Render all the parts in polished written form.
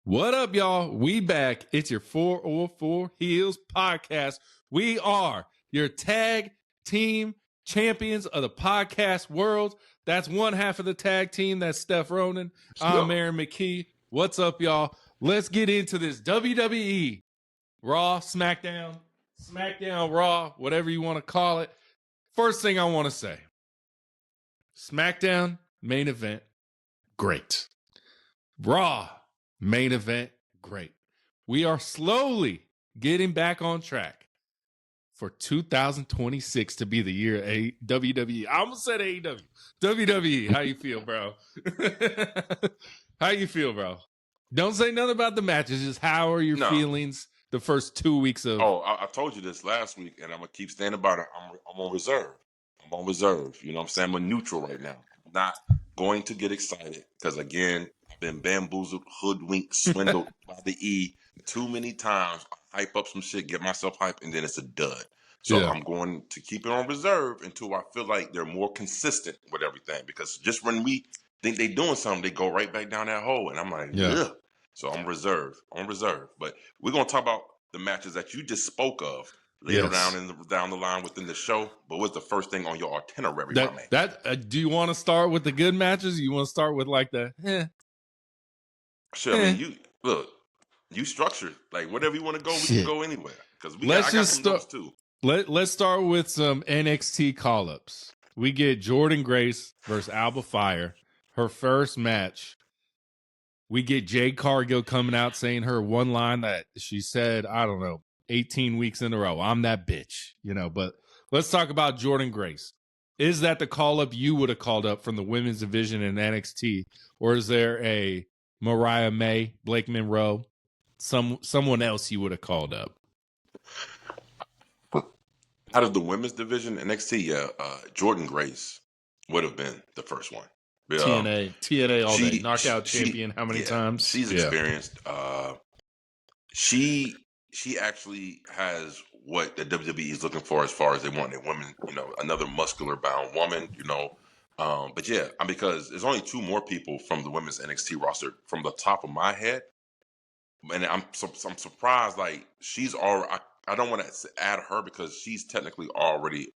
What up, y'all? We back. It's your 404 Heels podcast. We are your tag team champions of the podcast world. That's one half of the tag team. That's Steph, Ronin. I'm Aaron McKee. What's up, y'all? Let's get into this WWE Raw, SmackDown, Raw, whatever you want to call it. First thing I want to say, SmackDown main event, great. Raw main event, great. We are slowly getting back on track for 2026 to be the year WWE. I almost said AEW. WWE, how you feel, bro? How you feel, bro? Don't say nothing about the matches. Just how are your feelings the first 2 weeks of... Oh, I told you this last week, and I'm going to keep standing by it. I'm on reserve. I'm on reserve. You know what I'm saying? I'm a neutral right now. I'm not going to get excited because, again, I've been bamboozled, hoodwinked, swindled by the E too many times. I hype up some shit, get myself hyped, and then it's a dud. So I'm going to keep it on reserve until I feel like they're more consistent with everything. Because just when we think they're doing something, they go right back down that hole. And I'm like, ugh. So I'm reserved. But we're going to talk about the matches that you just spoke of later down the line within the show. But what's the first thing on your itinerary, my man? Do you want to start with the good matches? You want to start with like the Sure. I mean, you structured. Like, whatever you want to go, we can go anywhere. Because I got some notes too. Let's start with some NXT call-ups. We get Jordynne Grace versus Alba Fire, her first match. We get Jade Cargill coming out saying her one line that she said, 18 weeks in a row. I'm that bitch, But let's talk about Jordynne Grace. Is that the call-up you would have called up from the women's division in NXT? Or is there a Mariah May, Blake Monroe, someone else you would have called up? Out of the women's division, NXT, Jordynne Grace would have been the first one. TNA all day. Knockout champion how many times? She's experienced. She actually has what the WWE is looking for as far as they want a woman, another muscular bound woman, But because there's only two more people from the women's NXT roster from the top of my head. And I'm surprised, like, she's already, I don't want to add her because she's technically already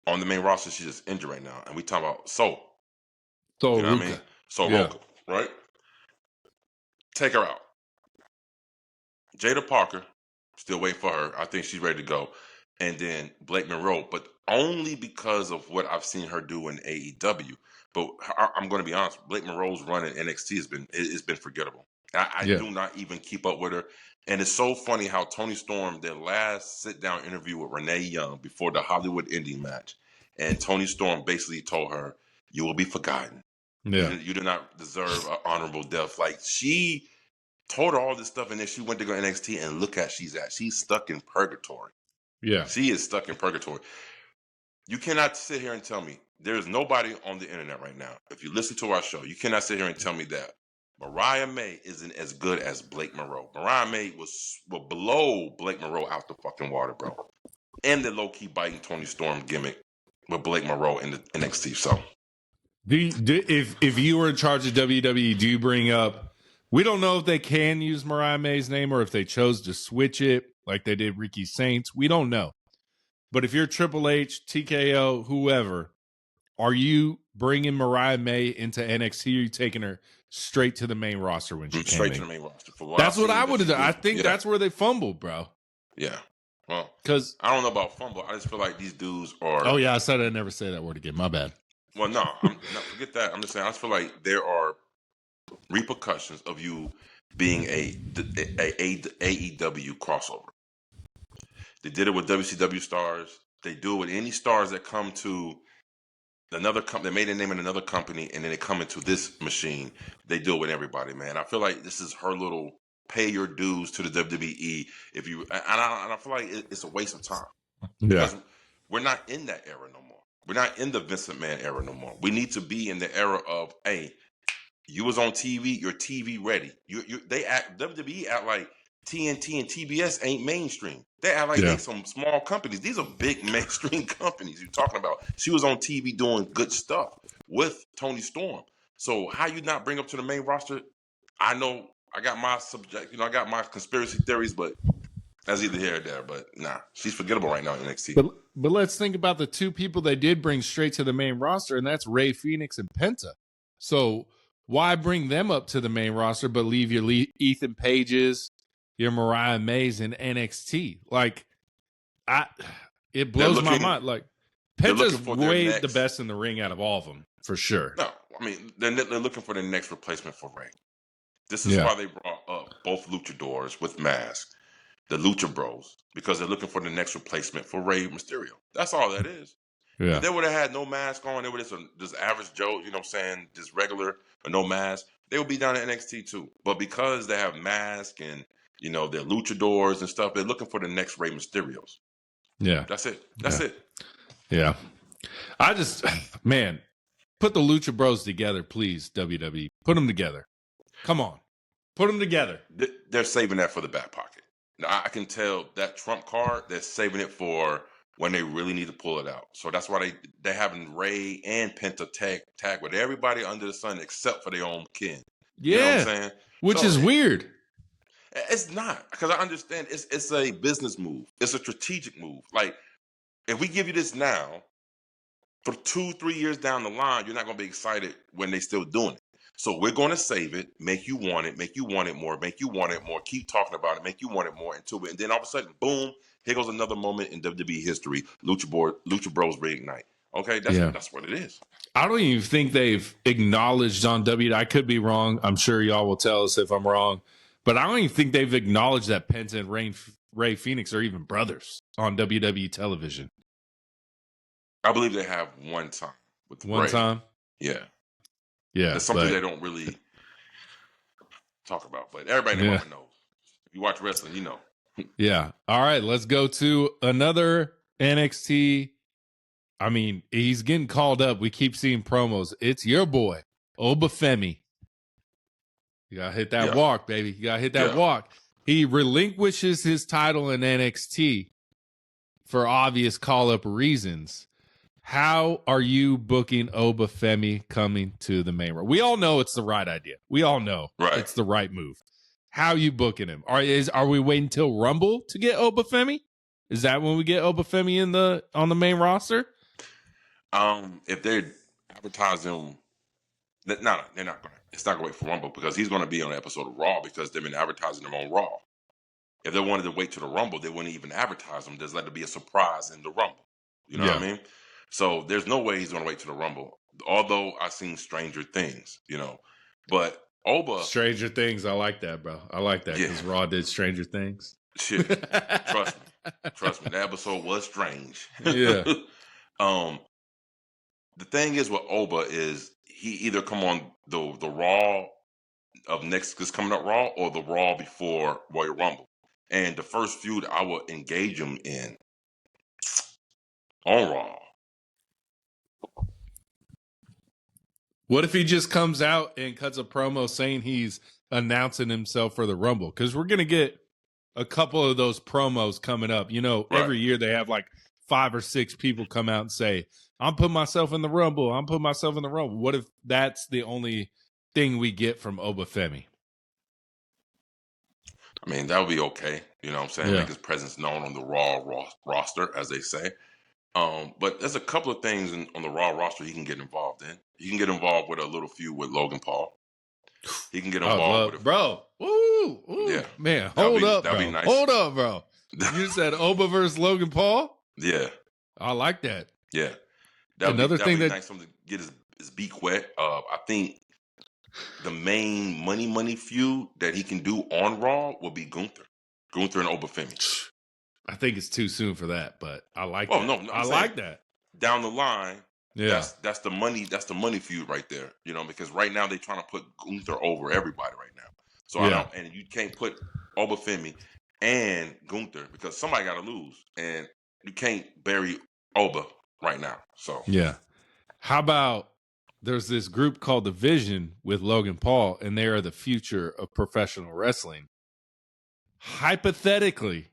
on the main roster. She's just injured right now. And we talk about you know what I mean? Roca, right? Take her out. Jada Parker, still waiting for her. I think she's ready to go. And then Blake Monroe, but only because of what I've seen her do in AEW. But I'm going to be honest, Blake Monroe's run in NXT has been forgettable. I do not even keep up with her. And it's so funny how Toni Storm, their last sit-down interview with Renee Young before the Hollywood Indie match, and Toni Storm basically told her, "You will be forgotten. You do not deserve an honorable death." Like, she told her all this stuff, and then she went to go NXT, and look at she's stuck in purgatory. Yeah. She is stuck in purgatory. You cannot sit here and tell me, there's nobody on the internet right now, if you listen to our show, you cannot sit here and tell me that Mariah May isn't as good as Blake Monroe. Mariah May was below Blake Monroe out the fucking water, bro. And the low-key biting Toni Storm gimmick with Blake Monroe in the NXT. So, if you were in charge of WWE, do you bring up, we don't know if they can use Mariah May's name or if they chose to switch it like they did Ricky Saints. We don't know. But if you're Triple H, TKO, whoever, are you bringing Mariah May into NXT, or are you taking her straight to the main roster when she came straight to the main roster? That's what I would have done. I think that's where they fumbled, bro. Yeah. Well, because I don't know about fumble. I just feel like these dudes are... Oh, yeah, I said I'd never say that word again. My bad. Well, no, forget that. I'm just saying, I just feel like there are repercussions of you being a AEW crossover. They did it with WCW stars. They do it with any stars that come to another company. They made their name in another company, and then they come into this machine. They do it with everybody, man. I feel like this is her little pay your dues to the WWE. And I feel like it's a waste of time. Yeah. Because we're not in that era no more. We're not in the Vince McMahon era no more. We need to be in the era of, hey, you was on TV, you're TV ready. WWE act like TNT and TBS ain't mainstream. They act like they some small companies. These are big mainstream companies you're talking about. She was on TV doing good stuff with Toni Storm. So how you not bring up to the main roster? I know I got my subject, I got my conspiracy theories, but that's either here or there. But nah, she's forgettable right now in NXT. But let's think about the two people they did bring straight to the main roster, and that's Rey Fenix and Penta. So why bring them up to the main roster, but leave your Ethan Pages, your Mariah Mays in NXT? Like, it blows my mind. Like, Penta's way the best in the ring out of all of them, for sure. No, I mean, they're looking for the next replacement for Rey. This is why they brought up both luchadors with masks, the Lucha Bros, because they're looking for the next replacement for Rey Mysterio. That's all that is. Yeah. If they would have had no mask on, they would have just average Joe, you know what I'm saying, just regular or no mask, they would be down at NXT too. But because they have masks and, they're luchadors and stuff, they're looking for the next Rey Mysterios. Yeah. That's it. That's it. Yeah. I just, man, put the Lucha Bros together, please, WWE. Put them together. Come on. Put them together. They're saving that for the back pocket. Now, I can tell that trump card, they're saving it for when they really need to pull it out. So that's why they're having Rey and Penta tag with everybody under the sun except for their own kin. Yeah. You know what I'm saying? Which is weird. It's not, because I understand it's a business move. It's a strategic move. Like, if we give you this now, for 2-3 years down the line, you're not going to be excited when they're still doing it. So we're going to save it, make you want it more, make you want it more, keep talking about it, make you want it more until it. And then all of a sudden, boom, here goes another moment in WWE history. Lucha Bros reignite. Okay, that's what it is. I don't even think they've acknowledged on WWE. I could be wrong. I'm sure y'all will tell us if I'm wrong. But I don't even think they've acknowledged that Penta and Rey Fenix are even brothers on WWE television. I believe they have one time with one Rey. Time. Yeah. Yeah. It's something they don't really talk about, but everybody knows. If you watch wrestling, you know. Yeah. All right, let's go to another NXT. I mean, he's getting called up. We keep seeing promos. It's your boy, Obafemi. You got to hit that walk, baby. You got to hit that walk. He relinquishes his title in NXT for obvious call-up reasons. How are you booking Obafemi coming to the main roster? We all know it's the right idea. We all know it's the right move. How are you booking him? Are we waiting till Rumble to get Obafemi? Is that when we get Obafemi on the main roster? If they're advertising, they're not going to. It's not going to wait for Rumble because he's going to be on an episode of Raw because they've been advertising him on Raw. If they wanted to wait to the Rumble, they wouldn't even advertise him. Just let it be a surprise in the Rumble. You know what I mean? So there's no way he's going to wait to the Rumble. Although I've seen Stranger Things, but Oba. Stranger Things, I like that, bro. I like that because Raw did Stranger Things. Shit, trust me. That episode was strange. Yeah. The thing is with Oba is he either come on the Raw of next is coming up Raw or the Raw before Royal Rumble. And the first feud I will engage him in on Raw. What if he just comes out and cuts a promo saying he's announcing himself for the Rumble? Because we're going to get a couple of those promos coming up. Every year they have like 5 or 6 people come out and say, I'm putting myself in the Rumble. I'm putting myself in the Rumble. What if that's the only thing we get from Obafemi? I mean, that would be okay. You know what I'm saying? Make his presence known on the Raw roster, as they say. But there's a couple of things on the Raw roster he can get involved in. He can get involved with a little feud with Logan Paul. He can get involved with bro. Ooh, yeah, man. Hold up, bro. Nice. Hold up, bro. You said Oba versus Logan Paul? Yeah. I like that. Yeah. Another thing that nice for him to get his beak wet. I think the main money feud that he can do on Raw will be Gunther and Obafemi. I think it's too soon for that, but I like that. Oh, no, I like that. Down the line, that's the money feud right there. Because right now they're trying to put Gunther over everybody right now. So and you can't put Obafemi and Gunther because somebody got to lose, and you can't bury Oba right now. So how about there's this group called The Vision with Logan Paul, and they are the future of professional wrestling. Hypothetically,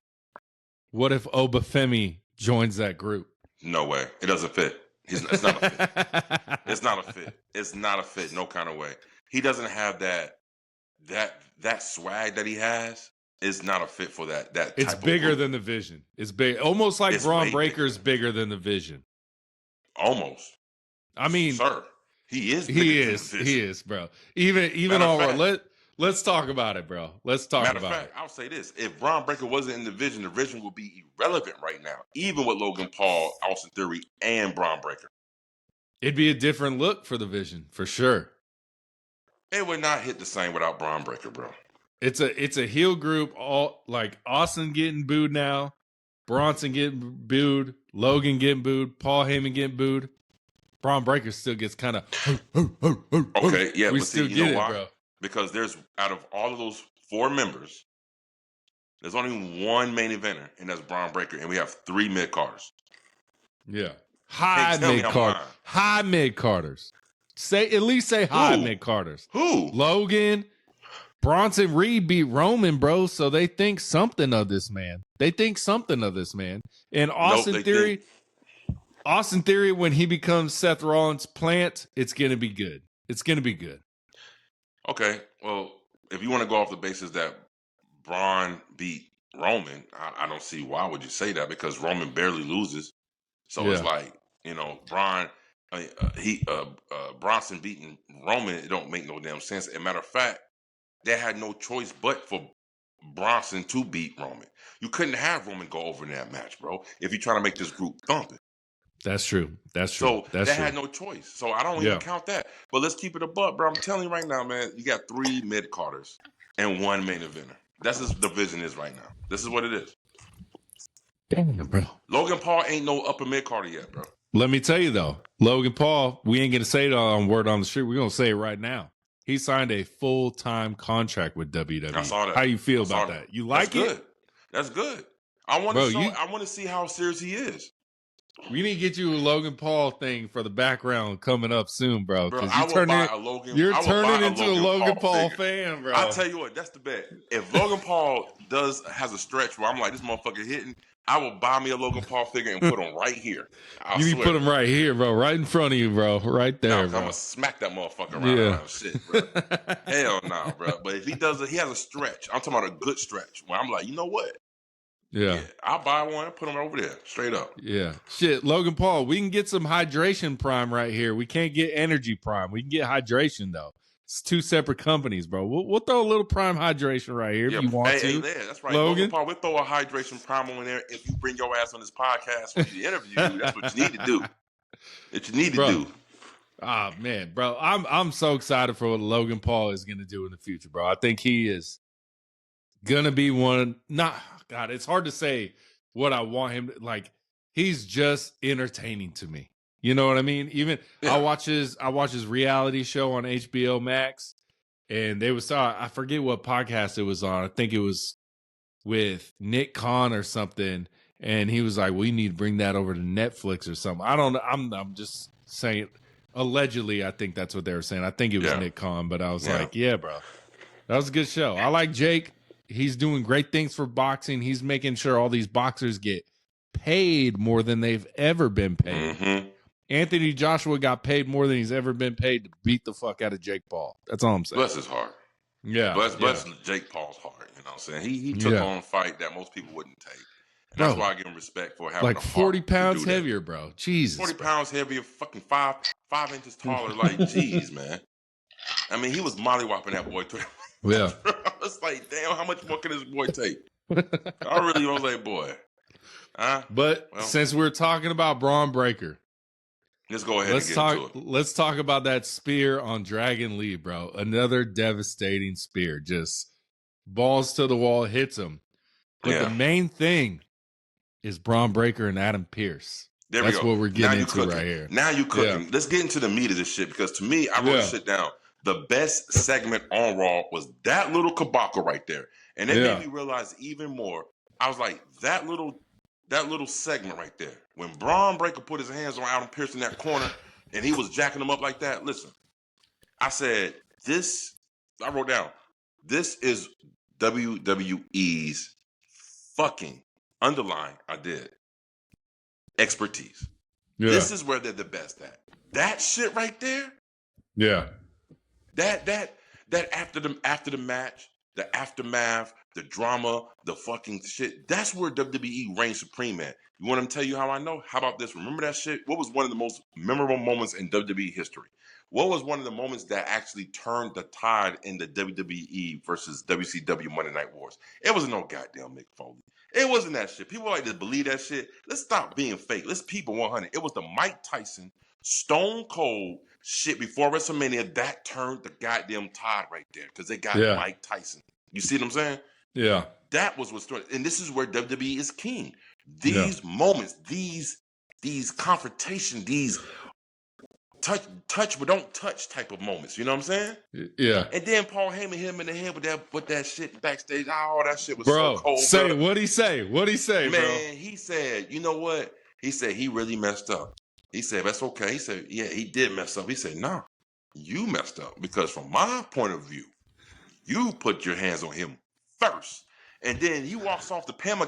what if Obafemi joins that group? No way. It doesn't fit. It's not a fit. It's not a fit. It's not a fit. No kind of way. He doesn't have that that swag that he has is not a fit for that It's type bigger of than the Vision. It's big, almost like It's Braun way Breaker's bigger than the Vision. almost. I mean, Sir, he is bigger than the Vision. He is, bro. Even Matter of all fact, let's talk about it, bro. Let's talk Matter of about fact, it. I'll say this: if Braun Breaker wasn't in the Vision would be irrelevant right now, even with Logan Paul, Austin Theory, and Braun Breaker. It'd be a different look for the Vision, for sure. It would not hit the same without Braun Breaker, bro. It's a heel group, all like Austin getting booed now, Bronson getting booed, Logan getting booed, Paul Heyman getting booed. Braun Breaker still gets kind of okay, yeah, we but still see, get it, why? bro. Because there's out of all of those 4 members, there's only one main eventer, and that's Braun Breaker, and we have 3 mid carders. Yeah, high mid carders. Say at least say high mid carders. Who? Logan, Bronson Reed beat Roman, bro. So they think something of this man. And Austin Theory. Austin Theory, when he becomes Seth Rollins' plant, it's going to be good. Okay, well, if you want to go off the basis that Braun beat Roman, I don't see why would you say that, because Roman barely loses. So it's like, Braun, Bronson beating Roman, it don't make no damn sense. As a matter of fact, they had no choice but for Bronson to beat Roman. You couldn't have Roman go over in that match, bro, if you're trying to make this group thumping. That's true. So they had no choice. So I don't even count that. But let's keep it a buck, bro. I'm telling you right now, man, you got 3 mid-carders and 1 main eventer. That's what the division is right now. This is what it is. Damn, bro. Logan Paul ain't no upper mid-carder yet, bro. Let me tell you, though. Logan Paul, we ain't going to say it on Word on the Street. We're going to say it right now. He signed a full-time contract with WWE. I saw that. How you feel about that? You like it? That's good. I want to see how serious he is. We need to get you a Logan Paul thing for the background coming up soon, bro. Bro, I will buy a Logan. You're turning into a Logan Paul fan, bro. I'll tell you what, that's the bet. If Logan Paul has a stretch where I'm like, this motherfucker hitting, I will buy me a Logan Paul figure and put him right here. You need to put him right here, bro. Right in front of you, bro. Right there, bro. I'm going to smack that motherfucker around shit, bro. Hell no, bro. But if he has a stretch, I'm talking about a good stretch, where I'm like, you know what? Yeah, I'll buy one, put them over there, straight up. Yeah. Shit, Logan Paul, we can get some hydration prime right here. We can't get energy prime. We can get hydration, though. It's 2 separate companies, bro. We'll throw a little prime hydration right here if you want to. Hey, that's right. Logan Paul, we'll throw a hydration prime on there if you bring your ass on this podcast for the interview. That's what you need to do. Ah, man, bro. I'm so excited for what Logan Paul is going to do in the future, bro. I think he is going to be God, it's hard to say what I want him to, like. He's just entertaining to me. You know what I mean? Even I watch his reality show on HBO Max, and they was I forget what podcast it was on. I think it was with Nick Khan or something, and he was like, "We need to bring that over to Netflix or something." I don't know. I'm just saying. Allegedly, I think that's what they were saying. I think it was Nick Khan, but I was like, "Yeah, bro, that was a good show." I like Jake. He's doing great things for boxing. He's making sure all these boxers get paid more than they've ever been paid. Mm-hmm. Anthony Joshua got paid more than he's ever been paid to beat the fuck out of Jake Paul. That's all I'm saying. Bless his heart. Yeah. Bless Jake Paul's heart. You know what I'm saying? He took on a fight that most people wouldn't take. And that's why I give him respect for having like a 40 heart pounds to do heavier, bro. Jesus. 40 pounds heavier, fucking 5 inches taller. Like, jeez, man. I mean, he was mollywopping that boy. Yeah. I was like, damn, how much more can this boy take? I really was like, boy. But since we're talking about Braun Breaker, let's go ahead and get into it. Let's talk about that spear on Dragon Lee, bro. Another devastating spear. Just balls to the wall, hits him. But the main thing is Braun Breaker and Adam Pearce. That's what we're getting into right here. Now you cooking. Yeah. Let's get into the meat of this shit, because to me, I wrote this shit down. The best segment on Raw was that little kabaka right there. And it made me realize even more. I was like, that little segment right there. When Braun Breaker put his hands on Adam Pearce in that corner and he was jacking him up like that, listen, I said, I wrote down, this is WWE's fucking expertise. Yeah. This is where they're the best at. That shit right there. Yeah. That that after the match, the aftermath, the drama, the fucking shit, that's where WWE reigns supreme at. You want to tell you how I know? How about this? Remember that shit? What was one of the most memorable moments in WWE history? What was one of the moments that actually turned the tide in the WWE versus WCW Monday Night Wars? It wasn't no goddamn Mick Foley. It wasn't that shit. People like to believe that shit. Let's stop being fake. Let's keep it 100. It was the Mike Tyson Stone Cold shit before WrestleMania that turned the goddamn tide right there because they got Mike Tyson. You see what I'm saying? Yeah. That was what started. And this is where WWE is king. These moments, these confrontation, these touch but don't touch type of moments. You know what I'm saying? Yeah. And then Paul Heyman hit him in the head with that shit backstage. Oh, that shit was bro, so cold. Say, bro. What'd he say? What'd he say, man, bro? Man, he said, you know what? He said he really messed up. He said, that's okay. He said, yeah, he did mess up. He said, no, you messed up because from my point of view, you put your hands on him first. And then he walks off, the camera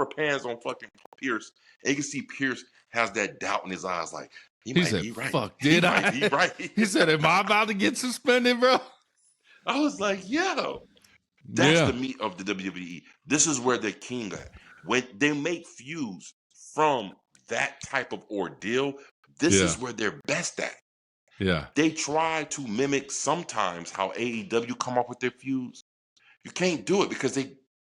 pans on fucking Pierce, and you can see Pierce has that doubt in his eyes, like, he might said, be right. Fuck, did I? He right. He said, am I about to get suspended, bro? I was like, yo, that's the meat of the WWE. This is where they're king at. When they make feuds from that type of ordeal, this is where they're best at. Yeah. They try to mimic sometimes how AEW come up with their feuds. You can't do it because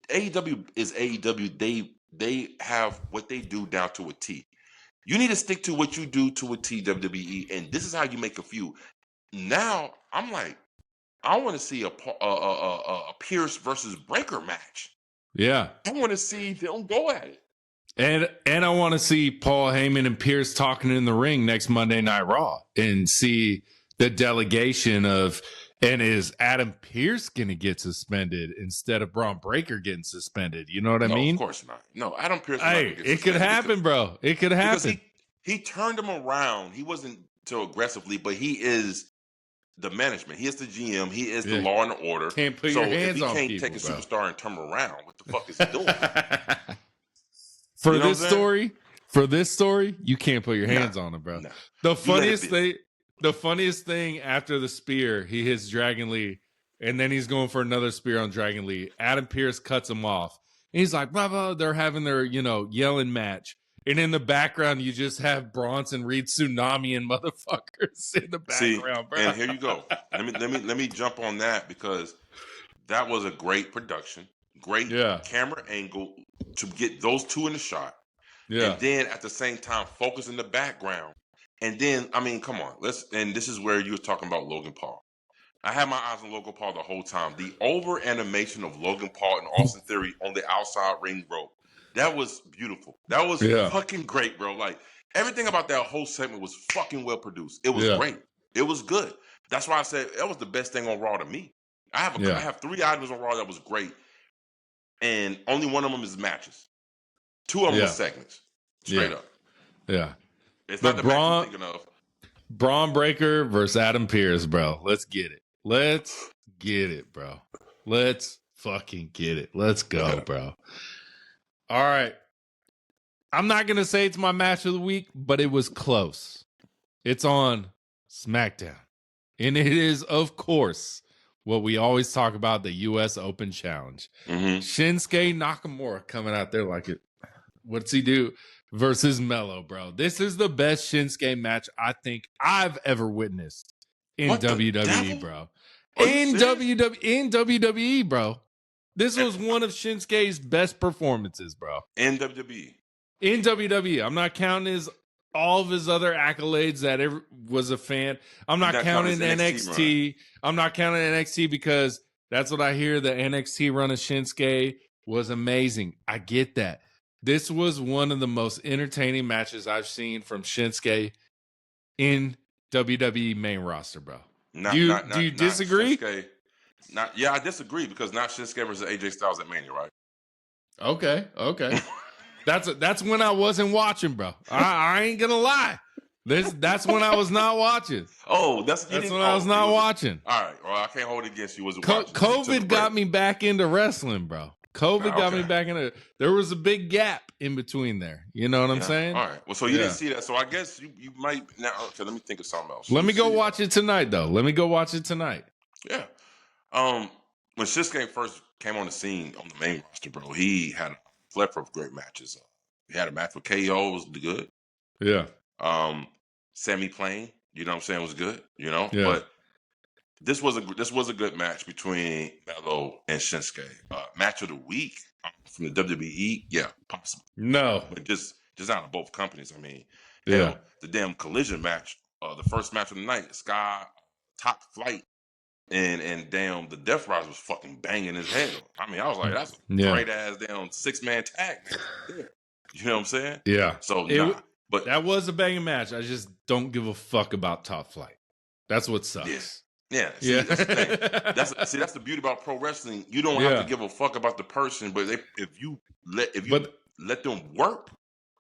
AEW is AEW. They have what they do down to a T. You need to stick to what you do to a T, WWE, and this is how you make a feud. Now, I'm like, I want to see a Pierce versus Breaker match. Yeah. I want to see them go at it. And I want to see Paul Heyman and Pierce talking in the ring next Monday Night Raw and see the delegation of, and is Adam Pierce going to get suspended instead of Braun Breaker getting suspended? You know what I mean? Of course not. No, Adam Pierce. Hey, it could happen, bro. It could happen. He turned him around. He wasn't so aggressively, but he is the management. He is the GM. He is the law and order. Can't put your hands on people, So if he can't take a superstar and turn him around, what the fuck is he doing? For this story, you can't put your hands on him, bro. Nah. The funniest thing after the spear, he hits Dragon Lee, and then he's going for another spear on Dragon Lee. Adam Pierce cuts him off. And he's like, blah, blah, they're having their, yelling match. And in the background, you just have Bronson Reed Tsunami and motherfuckers in the background, bro. And here you go. Let me jump on that because that was a great production, great camera angle to get those two in the shot. Yeah. And then at the same time, focus in the background. And then, I mean, come on, and this is where you were talking about Logan Paul. I had my eyes on Logan Paul the whole time. The over animation of Logan Paul and Austin Theory on the outside ring rope. That was beautiful. That was fucking great, bro. Like, everything about that whole segment was fucking well produced. It was great. It was good. That's why I said that was the best thing on Raw to me. I have 3 items on Raw that was great, and only one of them is matches. 2 of them were segments. Straight up. Yeah. It's not the match I'm thinking of. Braun Breaker versus Adam Pierce, bro. Let's get it. Let's get it, bro. Let's fucking get it. Let's go, bro. All right. I'm not going to say it's my match of the week, but it was close. It's on SmackDown. And it is, of course, what we always talk about, the U.S. Open Challenge. Mm-hmm. Shinsuke Nakamura coming out there like it. What's he do? Versus Melo, bro. This is the best Shinsuke match I think I've ever witnessed in WWE, bro. In WWE, bro. This was one of Shinsuke's best performances, bro. In WWE. In WWE. I'm not counting all of his other accolades that was a fan. I'm not counting NXT. I'm not counting NXT because that's what I hear. The NXT run of Shinsuke was amazing. I get that. This was one of the most entertaining matches I've seen from Shinsuke in WWE main roster, bro. Do you disagree? I disagree because not Shinsuke versus AJ Styles at Mania, right? Okay. That's when I wasn't watching, bro. I ain't gonna lie. That's when I was not watching. Oh, that's when I was not watching. All right. Well, I can't hold it against you. COVID got me back into wrestling, bro. COVID got me Okay. back in it. There was a big gap in between there. You know what I'm saying? All right. Well, so you didn't see that. So I guess you might now. Okay, let me think of something else. Let You me go see- watch it tonight, though. Let me go watch it tonight. Yeah. When Shinsuke first came on the scene on the main roster, bro, he had a plethora of great matches. He had a match with KO, was good. Yeah. Sami Zayn, you know what I'm saying, was good. You know, Yeah. but this was a good match between Melo and Shinsuke. Match of the week from the WWE, yeah, possible. No. But just out of both companies. I mean, Yeah. hell, the damn collision match, the first match of the night, Sky Top Flight, and damn, the Death Rise was fucking banging his head. I mean, I was like, that's a great ass damn 6-man tag match right there. You know what I'm saying? Yeah. So but that was a banging match. I just don't give a fuck about Top Flight. That's what sucks. Yeah. See, that's the thing. That's the beauty about pro wrestling. You don't have to give a fuck about the person, but if you let them work,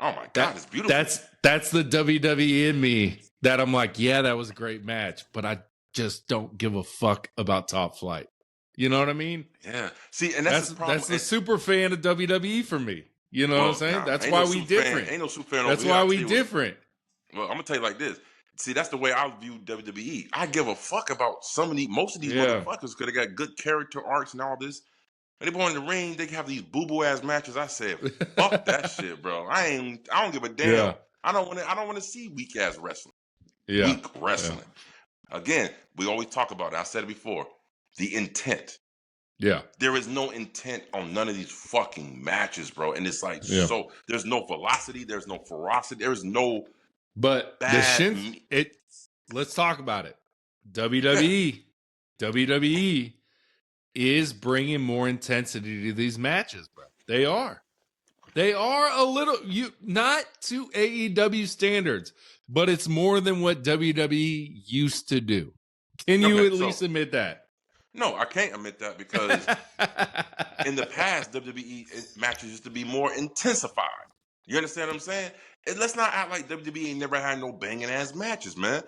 oh my god, it's beautiful. That's the WWE in me that I'm like, yeah, that was a great match, but I just don't give a fuck about Top Flight. You know what I mean? Yeah. See, and that's the problem. That's the super fan of WWE for me. You know what I'm saying? That's why we different. Ain't no super fan. That's why we different. Well, I'm gonna tell you like this. See, that's the way I view WWE. I give a fuck about most of these motherfuckers because they got good character arcs and all this. And they go in the ring, they have these boo-boo ass matches. I said, fuck that shit, bro. I don't give a damn. Yeah. I don't want to see weak ass wrestling. Yeah. Weak wrestling. Yeah. Again, we always talk about it. I said it before. The intent. Yeah. There is no intent on none of these fucking matches, bro. And it's like, so there's no velocity, there's no ferocity, there's no let's talk about it. WWE is bringing more intensity to these matches, bro. They are a little, not to AEW standards, but it's more than what WWE used to do. Can you at least admit that? No, I can't admit that because in the past, WWE matches used to be more intensified. You understand what I'm saying? And let's not act like WWE ain't never had no banging ass matches, man.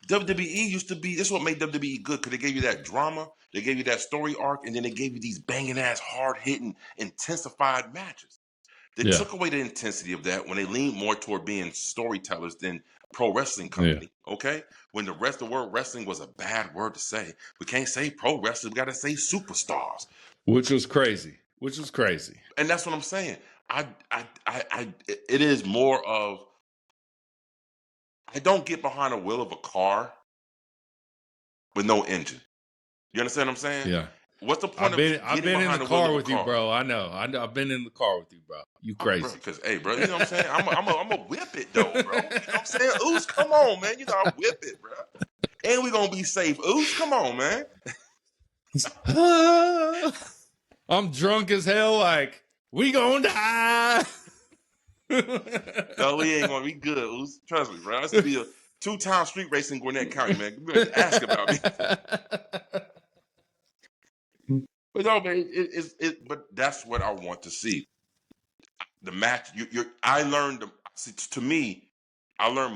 WWE used to be, this is what made WWE good, because they gave you that drama, they gave you that story arc, and then they gave you these banging ass, hard hitting, intensified matches. They took away the intensity of that when they leaned more toward being storytellers than pro wrestling company. Okay? When the word wrestling was a bad word to say. We can't say pro wrestling, we gotta say superstars. Which was crazy. And that's what I'm saying. It is more of, I don't get behind the wheel of a car with no engine. You understand what I'm saying? Yeah. What's the point I've been in the car with you, bro. I know. I've been in the car with you, bro. You crazy. Because, hey, bro, you know what I'm saying? I'm a whip it, though, bro. You know what I'm saying? Oos, come on, man. You know I whip it, bro. And we going to be safe. Oos, come on, man. I'm drunk as hell, like, we gonna die. No, we ain't going to be good, Oos. Trust me, bro. This will be a 2-time street race in Gwinnett County, man. You better ask about me. But no, man, but that's what I want to see. The match, I learned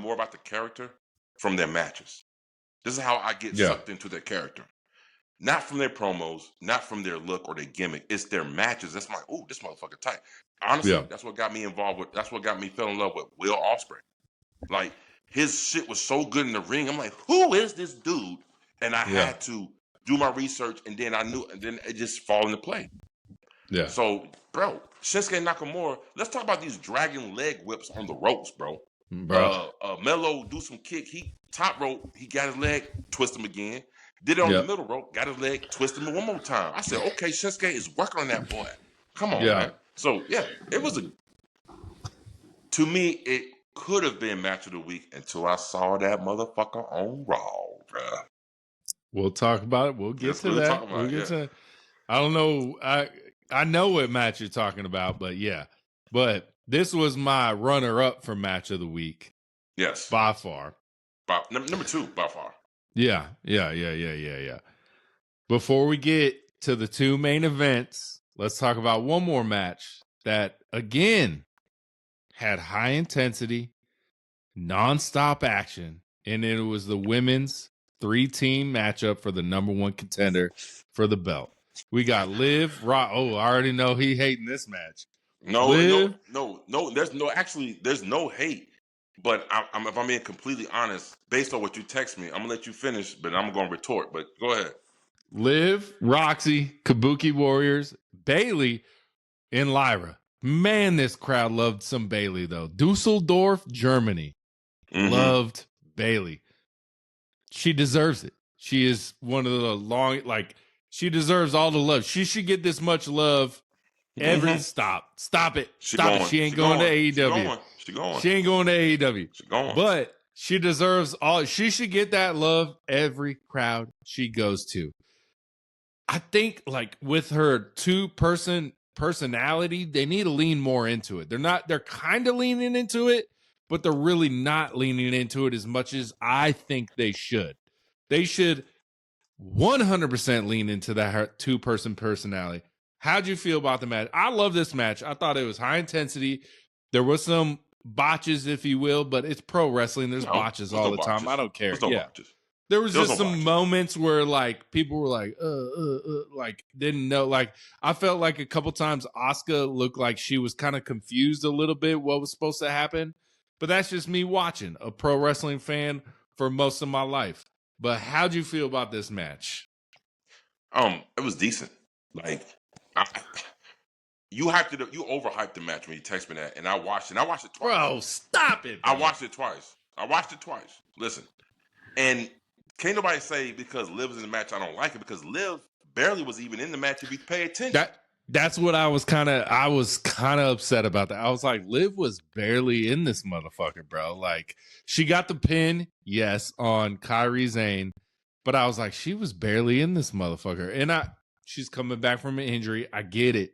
more about the character from their matches. This is how I get sucked into their character. Not from their promos, not from their look or their gimmick. It's their matches. That's my, ooh, this motherfucker tight. Honestly, that's what got me that's what got me fell in love with Will Ospreay. Like, his shit was so good in the ring. I'm like, who is this dude? And I had to do my research, and then it just fall into play. Yeah. So, bro, Shinsuke Nakamura, let's talk about these dragon leg whips on the ropes, bro. Melo do some kick. He top rope, he got his leg, twist him again. Did it on the middle rope, got his leg, twist him one more time. I said, okay, Shinsuke is working on that boy. Come on, man. So, it was to me, it could have been match of the week until I saw that motherfucker on Raw, bro. We'll talk about it. We'll get to that. We'll get to it. I don't know. I know what match you're talking about, but But this was my runner-up for match of the week. Yes. By far. Number 2, by far. Yeah. Before we get to the 2 main events, let's talk about one more match that, again, had high intensity, nonstop action, and it was the women's 3-team matchup for the number 1 contender for the belt. We got Liv, Rock. Oh, I already know he hating this match. No, Liv, no. There's no hate. But if I'm being completely honest, based on what you text me, I'm gonna let you finish, but I'm gonna retort. But go ahead. Liv, Roxy, Kabuki Warriors, Bailey, and Lyra. Man, this crowd loved some Bailey though. Dusseldorf, Germany, loved Bailey. She deserves it. She is one of the she deserves all the love. She should get this much love. Stop it. Stop it. She ain't going to AEW. She ain't going to AEW. She going. But she deserves she should get that love every crowd she goes to. I think like with her two-person personality, they need to lean more into it. They're kind of leaning into it, but they're really not leaning into it as much as I think they should. They should 100% lean into that two-person personality. How'd you feel about the match? I love this match. I thought it was high intensity. There was some botches, if you will, but it's pro wrestling. There's botches all the time. I don't care. Botches. There was just some moments where like people were like, like didn't know. Like I felt like a couple times Asuka looked like she was kind of confused a little bit what was supposed to happen. But that's just me watching, a pro wrestling fan for most of my life. But how'd you feel about this match? It was decent. Like you overhyped the match when you text me that, and I watched it. I watched it twice. Bro, stop it. Bro. I watched it twice. Listen, and can't nobody say because Liv is in the match I don't like it, because Liv barely was even in the match if you pay attention. That's what I was kind of upset about that. I was like, Liv was barely in this motherfucker, bro. Like she got the pin, yes, on Kairi Sane, but I was like, she was barely in this motherfucker. And she's coming back from an injury. I get it.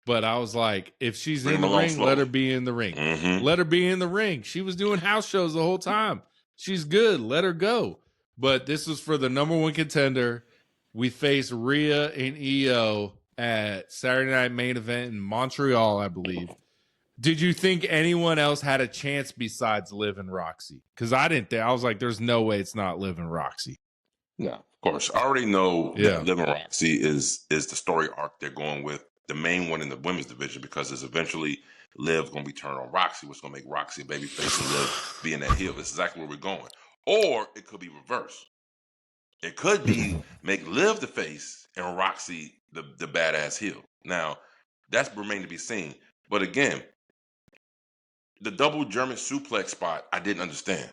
But I was like, if she's in the ring, let her be in the ring. Let her be in the ring. She was doing house shows the whole time. She's good. Let her go. But this was for the number one contender. We faced Rhea and EO at Saturday Night Main Event in Montreal, I believe. Did you think anyone else had a chance besides Liv and Roxy? Because I didn't think. I was like, there's no way it's not Liv and Roxy. No, of course. I already know that Liv and Roxy is the story arc they're going with, the main one in the women's division, because it's eventually Liv going to be turned on Roxy, which is going to make Roxy a babyface and Liv being that heel. That's exactly where we're going. Or it could be reversed. It could be make Liv the face and Roxy the badass heel. Now, that's remain to be seen. But again, the double German suplex spot, I didn't understand.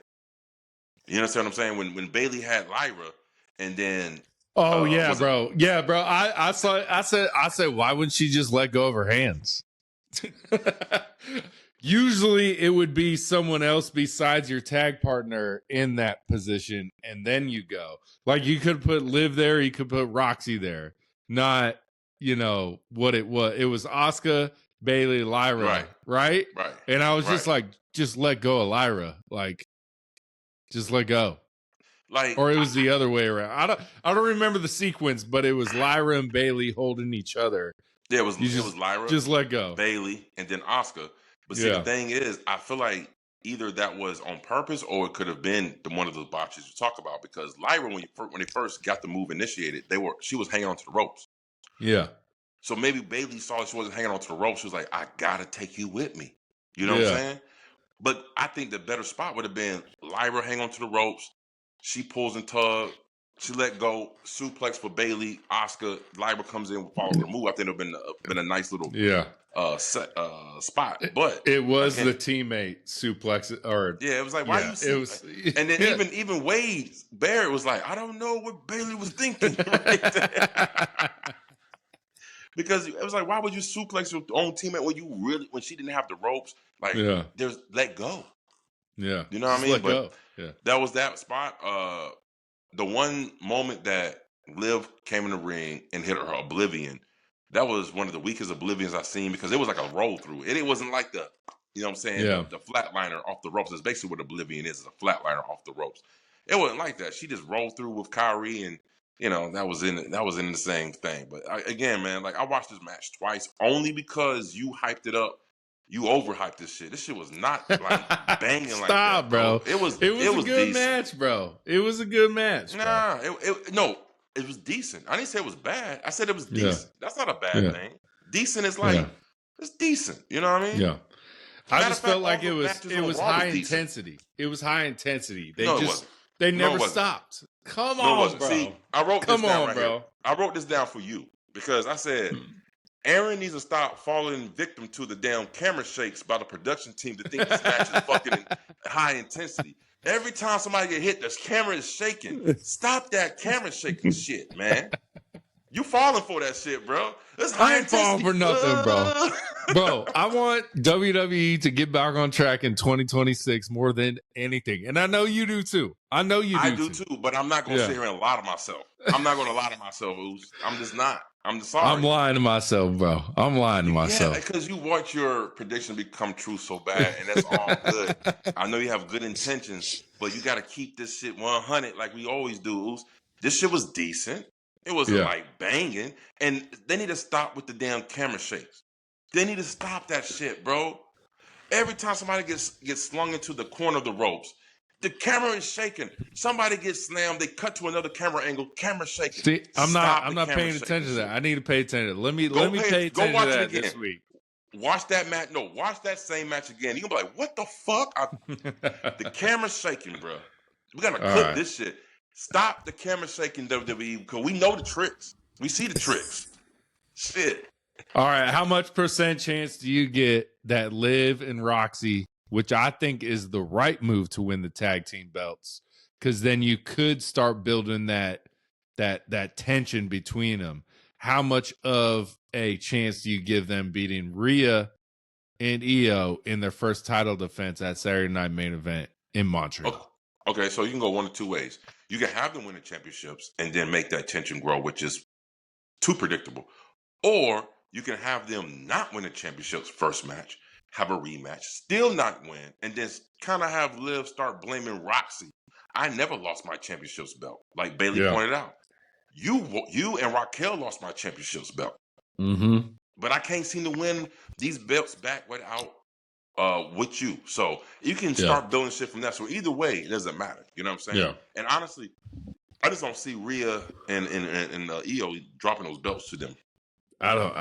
You understand what I'm saying? When Bailey had Lyra, and then bro. Yeah, bro. I said, why wouldn't she just let go of her hands? Usually it would be someone else besides your tag partner in that position, and then you go. Like you could put Liv there, you could put Roxy there. Not, what it was. It was Asuka, Bailey, Lyra, right? And I was just like, just let go of Lyra. Like, just let go. Like, or it was the other way around. I don't remember the sequence, but it was Lyra and Bailey holding each other. Yeah, it was Lyra. Just let go. Bailey and then Asuka. But see, the thing is, I feel like either that was on purpose or it could have been one of those botches you talk about. Because Lyra, when they first got the move initiated, she was hanging onto the ropes. Yeah. So maybe Bailey saw she wasn't hanging onto the ropes. She was like, I gotta take you with me. You know what I'm saying? But I think the better spot would have been Lyra hang onto the ropes. She pulls and tug. She let go. Suplex for Bailey. Asuka. Lyra comes in, follows the move. I think it would have been a nice little spot. But it was the teammate suplex. It was like, why you see? It was, and then even Wade Barrett was like, I don't know what Bailey was thinking. Because it was like, why would you suplex your own teammate when she didn't have the ropes? Like, there's let go. Yeah. You know what I mean? But that was that spot. The one moment that Liv came in the ring and hit her Oblivion, that was one of the weakest Oblivions I've seen, because it was like a roll through. It wasn't like the, you know what I'm saying, the flatliner off the ropes. That's basically what Oblivion is a flatliner off the ropes. It wasn't like that. She just rolled through with Kyrie, and that was in the same thing. But again, man, like I watched this match twice only because you hyped it up. You overhyped this shit. This shit was not like banging like that, bro. It was a good match, bro. It was a good match. Nah, no. it was decent. I didn't say it was bad. I said it was Yeah. decent. That's not a bad thing. Decent is like, Yeah. it's decent. You know what I mean? Yeah. I Matter just of fact, felt like all it the was matches on Raw high was decent. intensity. It was high intensity. They No, it just wasn't. they No, it never wasn't. stopped. Come No, it on, wasn't. bro. See, I wrote this Come down on, right bro. here. I wrote this down for you because I said Aaron needs to stop falling victim to the damn camera shakes by the production team to think this match is fucking high intensity. Every time somebody get hit, the camera is shaking. Stop that camera shaking shit, man. You falling for that shit, bro. It's high I ain't falling intensity. for nothing, bro. Bro, I want WWE to get back on track in 2026 more than anything. And I know you do too. I know you do I do too, but I'm not going to sit here and lie to myself. I'm not going to lie to myself, Oos. I'm just not. I'm just sorry. I'm lying to myself, bro. I'm lying to myself. Yeah, because you want your prediction to become true so bad, and that's all good. I know you have good intentions, but you got to keep this shit 100 like we always do, Oos. This shit was decent. It wasn't like banging. And they need to stop with the damn camera shakes. They need to stop that shit, bro. Every time somebody gets slung into the corner of the ropes, the camera is shaking. Somebody gets slammed. They cut to another camera angle. Camera shaking. See, I'm not paying shaking attention to that. I need to pay attention. Let me pay attention go watch to that it again. this week. Watch that match. No, watch that same match again. You're gonna be like, what the fuck? The camera's shaking, bro. We gotta clip this shit. Stop the camera shaking, WWE, because we know the tricks. We see the tricks. Shit. All right. How much % chance do you get that Liv and Roxy, which I think is the right move to win the tag team belts, because then you could start building that tension between them. How much of a chance do you give them beating Rhea and Io in their first title defense at Saturday Night Main Event in Montreal? Okay, so you can go one of two ways. You can have them win the championships and then make that tension grow, which is too predictable. Or you can have them not win the championships first match, have a rematch, still not win, and then kind of have Liv start blaming Roxy. I never lost my championships belt, like Bailey pointed out. You and Raquel lost my championships belt. Mm-hmm. But I can't seem to win these belts back without with you. So you can start building shit from that. So either way, it doesn't matter. You know what I'm saying? Yeah. And honestly, I just don't see Rhea and Io dropping those belts to them. I don't.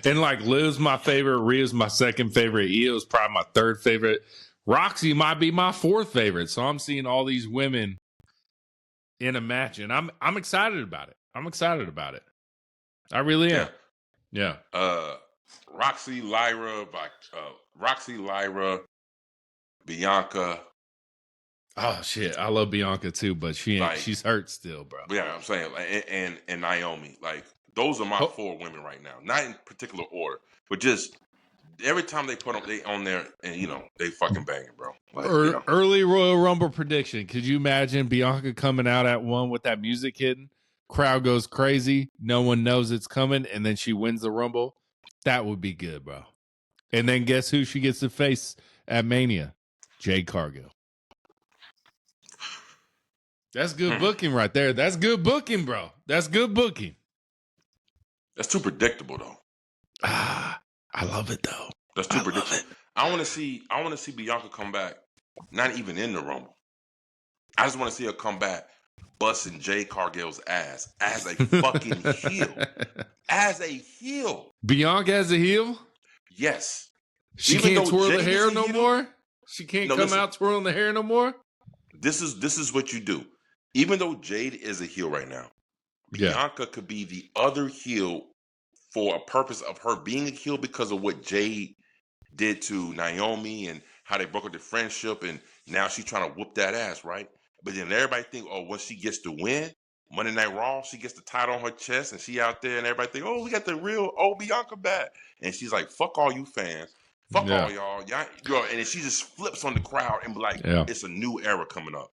And like Liv's my favorite, Rhea's my second favorite, Io's probably my third favorite. Roxy might be my fourth favorite. So I'm seeing all these women in a match, and I'm excited about it. I'm excited about it. I really am. Yeah. Roxy, Lyra, Bianca. Oh shit, I love Bianca too, but she's hurt still, bro. Yeah, I'm saying, and Naomi, like those are my four women right now. Not in particular order, but just every time they put them, they on there, and they fucking banging, bro. Like, early Royal Rumble prediction. Could you imagine Bianca coming out at one with that music hitting? Crowd goes crazy. No one knows it's coming, and then she wins the Rumble. That would be good, bro. And then guess who she gets to face at Mania? Jade Cargill. That's good booking right there. That's good booking, bro. That's good booking. That's too predictable, though. I love it though. That's too predictable. I want to see Bianca come back. Not even in the Rumble. I just want to see her come back, busting Jade Cargill's ass as a fucking heel. As a heel. Bianca as a heel? Yes. She can't twirl the hair no more? She can't come out twirling the hair no more? This is what you do. Even though Jade is a heel right now, Bianca could be the other heel for a purpose of her being a heel because of what Jade did to Naomi and how they broke up their friendship, and now she's trying to whoop that ass, right? But then everybody think, when she gets to win Monday Night Raw, she gets the title on her chest, and she out there, and everybody think, we got the real old Bianca back, and she's like, fuck all you fans, fuck all y'all, and then she just flips on the crowd and be like, it's a new era coming up.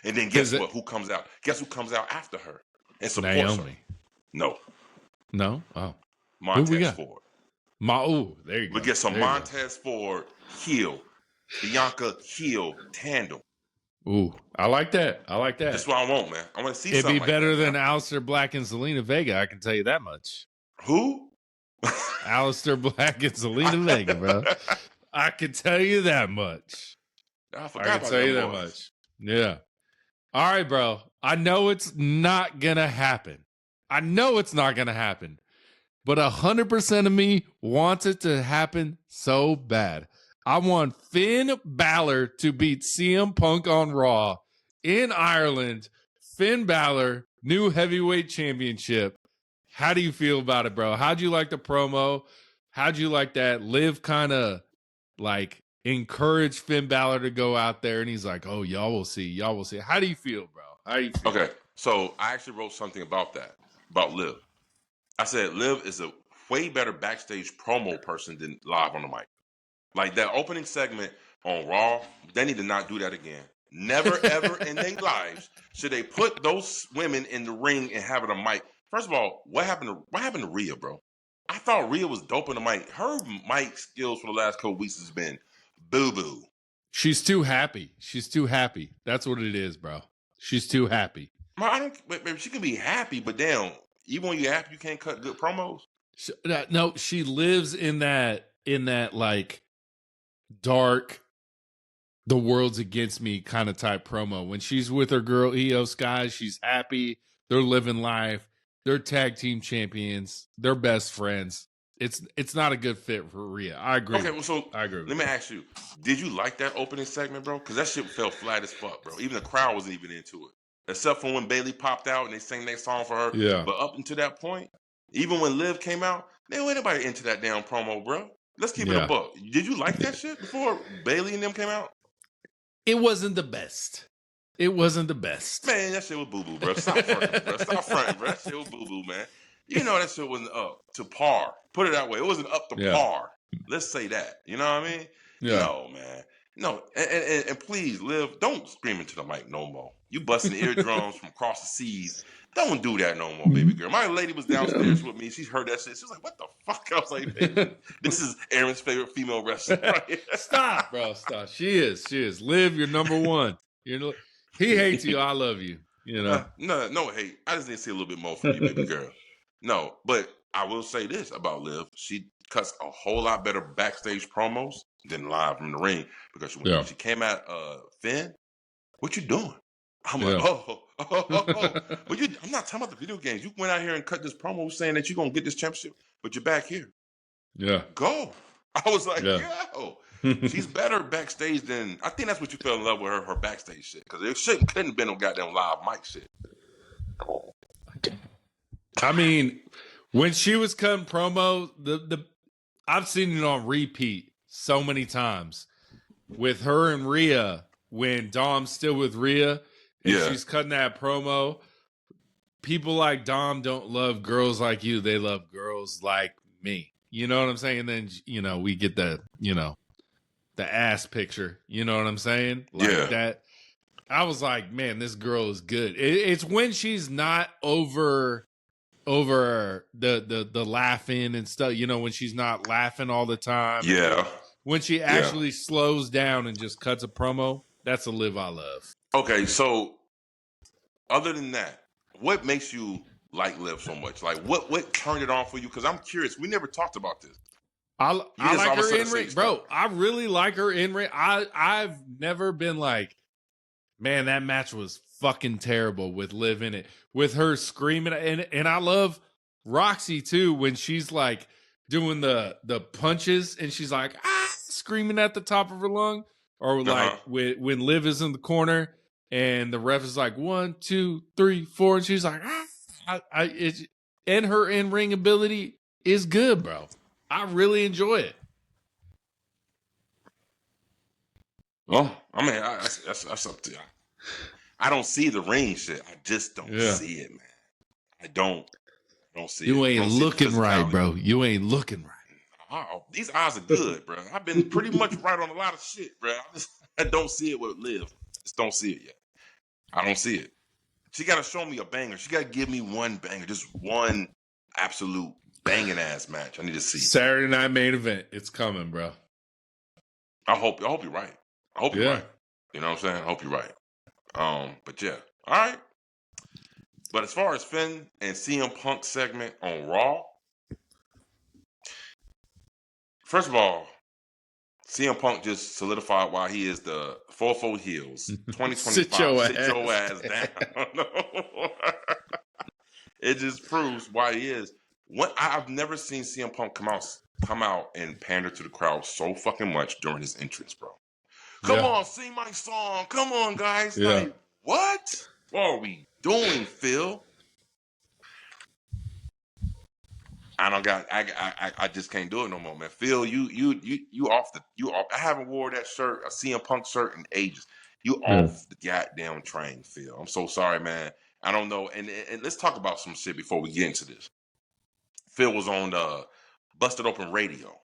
And then guess what? Who comes out? Guess who comes out after her and supports Naomi. her? No. Oh. Montez Ford. There you go. We get some Montez Ford heel, Bianca heel tandem. Ooh, I like that. That's what I want, man. I want to see It'd something be better like than Aleister Black and Zelina Vega, I can tell you that much. Who? Aleister Black and Zelina Vega, bro. I can tell you that much. I can tell you that much. Yeah. All right, bro. I know it's not going to happen. But 100% of me wants it to happen so bad. I want Finn Balor to beat CM Punk on Raw in Ireland. Finn Balor, new heavyweight championship. How do you feel about it, bro? How'd you like the promo? How'd you like that? Liv kind of like encouraged Finn Balor to go out there, and he's like, "Oh, y'all will see. Y'all will see." How do you feel, bro? How do you feel? Okay, so I actually wrote something about that, about Liv. I said Liv is a way better backstage promo person than live on the mic. Like that opening segment on Raw, they need to not do that again. Never, ever in their lives should they put those women in the ring and have it a mic. First of all, what happened to Rhea, bro? I thought Rhea was dope on the mic. Her mic skills for the last couple weeks has been boo-boo. She's too happy. That's what it is, bro. She's too happy. Maybe she can be happy, but damn, even when you're happy, you can't cut good promos. No, she lives in that like dark, the world's against me kind of type promo. When she's with her girl Io Sky, she's happy. They're living life. They're tag team champions. They're best friends. It's not a good fit for Rhea. I agree. Okay, well, so I agree. Let me ask you: did you like that opening segment, bro? Because that shit fell flat as fuck, bro. Even the crowd wasn't even into it, except for when Bayley popped out and they sang that song for her. Yeah. But up until that point, even when Liv came out, there wasn't anybody into that damn promo, bro. Let's keep it a buck. Did you like that shit before Bayley and them came out? It wasn't the best. Man, that shit was boo-boo, bro. Stop fronting, bro. That shit was boo-boo, man. You know that shit wasn't up to par. Put it that way. It wasn't up to par. Let's say that. You know what I mean? Yeah. No, man. No. And please, Liv, don't scream into the mic no more. You busting eardrums from across the seas. Don't do that no more, baby girl. My lady was downstairs with me. She heard that shit. She was like, what the fuck? I was like, this is Aaron's favorite female wrestler. Right? Stop, bro. Stop. She is. Liv, you're number one. He hates you. I love you. You know? No hate. I just need to see a little bit more from you, baby girl. No, but I will say this about Liv. She cuts a whole lot better backstage promos than live from the ring, because when she came at Finn, what you doing? I'm like, oh. But I'm not talking about the video games. You went out here and cut this promo saying that you're going to get this championship, but you're back here. Yeah. Go. I was like, yo. She's better backstage than, I think that's what you fell in love with her backstage shit. Because it couldn't have been no goddamn live mic shit. I mean, when she was cutting promo, I've seen it on repeat so many times with her and Rhea when Dom's still with Rhea and she's cutting that promo. People like Dom don't love girls like you. They love girls like me. You know what I'm saying? And then, we get the ass picture. You know what I'm saying? Like that. I was like, man, this girl is good. It's when she's not over the laughing and stuff, when she's not laughing all the time. Yeah. When she actually slows down and just cuts a promo, that's a Liv I love. Okay, so other than that, what makes you like Liv so much? Like what turned it on for you? Because I'm curious. We never talked about this. I like her in ring, bro. I really like her in ring. I've never been like, man, that match was fucking terrible with Liv in it, with her screaming, and I love Roxy too when she's like doing the punches and she's like screaming at the top of her lung, or like when Liv is in the corner and the ref is like 1, 2, 3, 4, and she's like and her in ring ability is good, bro. I really enjoy it. Well, I mean, that's up to you. I don't see the ring shit. I just don't see it, man. I don't see it. You ain't looking right, bro. You ain't looking right. Oh, these eyes are good, bro. I've been pretty much right on a lot of shit, bro. I don't see it with Liv. Just don't see it yet. I don't see it. She got to show me a banger. She got to give me one banger, just one absolute banging ass match. I need to see Saturday Night Main Event. It's coming, bro. I hope you're right. I hope you're right. You know what I'm saying? I hope you're right. But yeah, all right. But as far as Finn and CM Punk segment on Raw, first of all, CM Punk just solidified why he is the 4-4 heels. 2025. Sit Sit your ass down. It just proves why he is. I've never seen CM Punk come out and pander to the crowd so fucking much during his entrance, bro. Come on, sing my song. Come on, guys. Yeah. Like, what? What are we doing, Phil? I just can't do it no more, man. Phil, you off. I haven't wore that shirt, a CM Punk shirt, in ages. You off the goddamn train, Phil. I'm so sorry, man. I don't know. And let's talk about some shit before we get into this. Phil was on Busted Open Radio,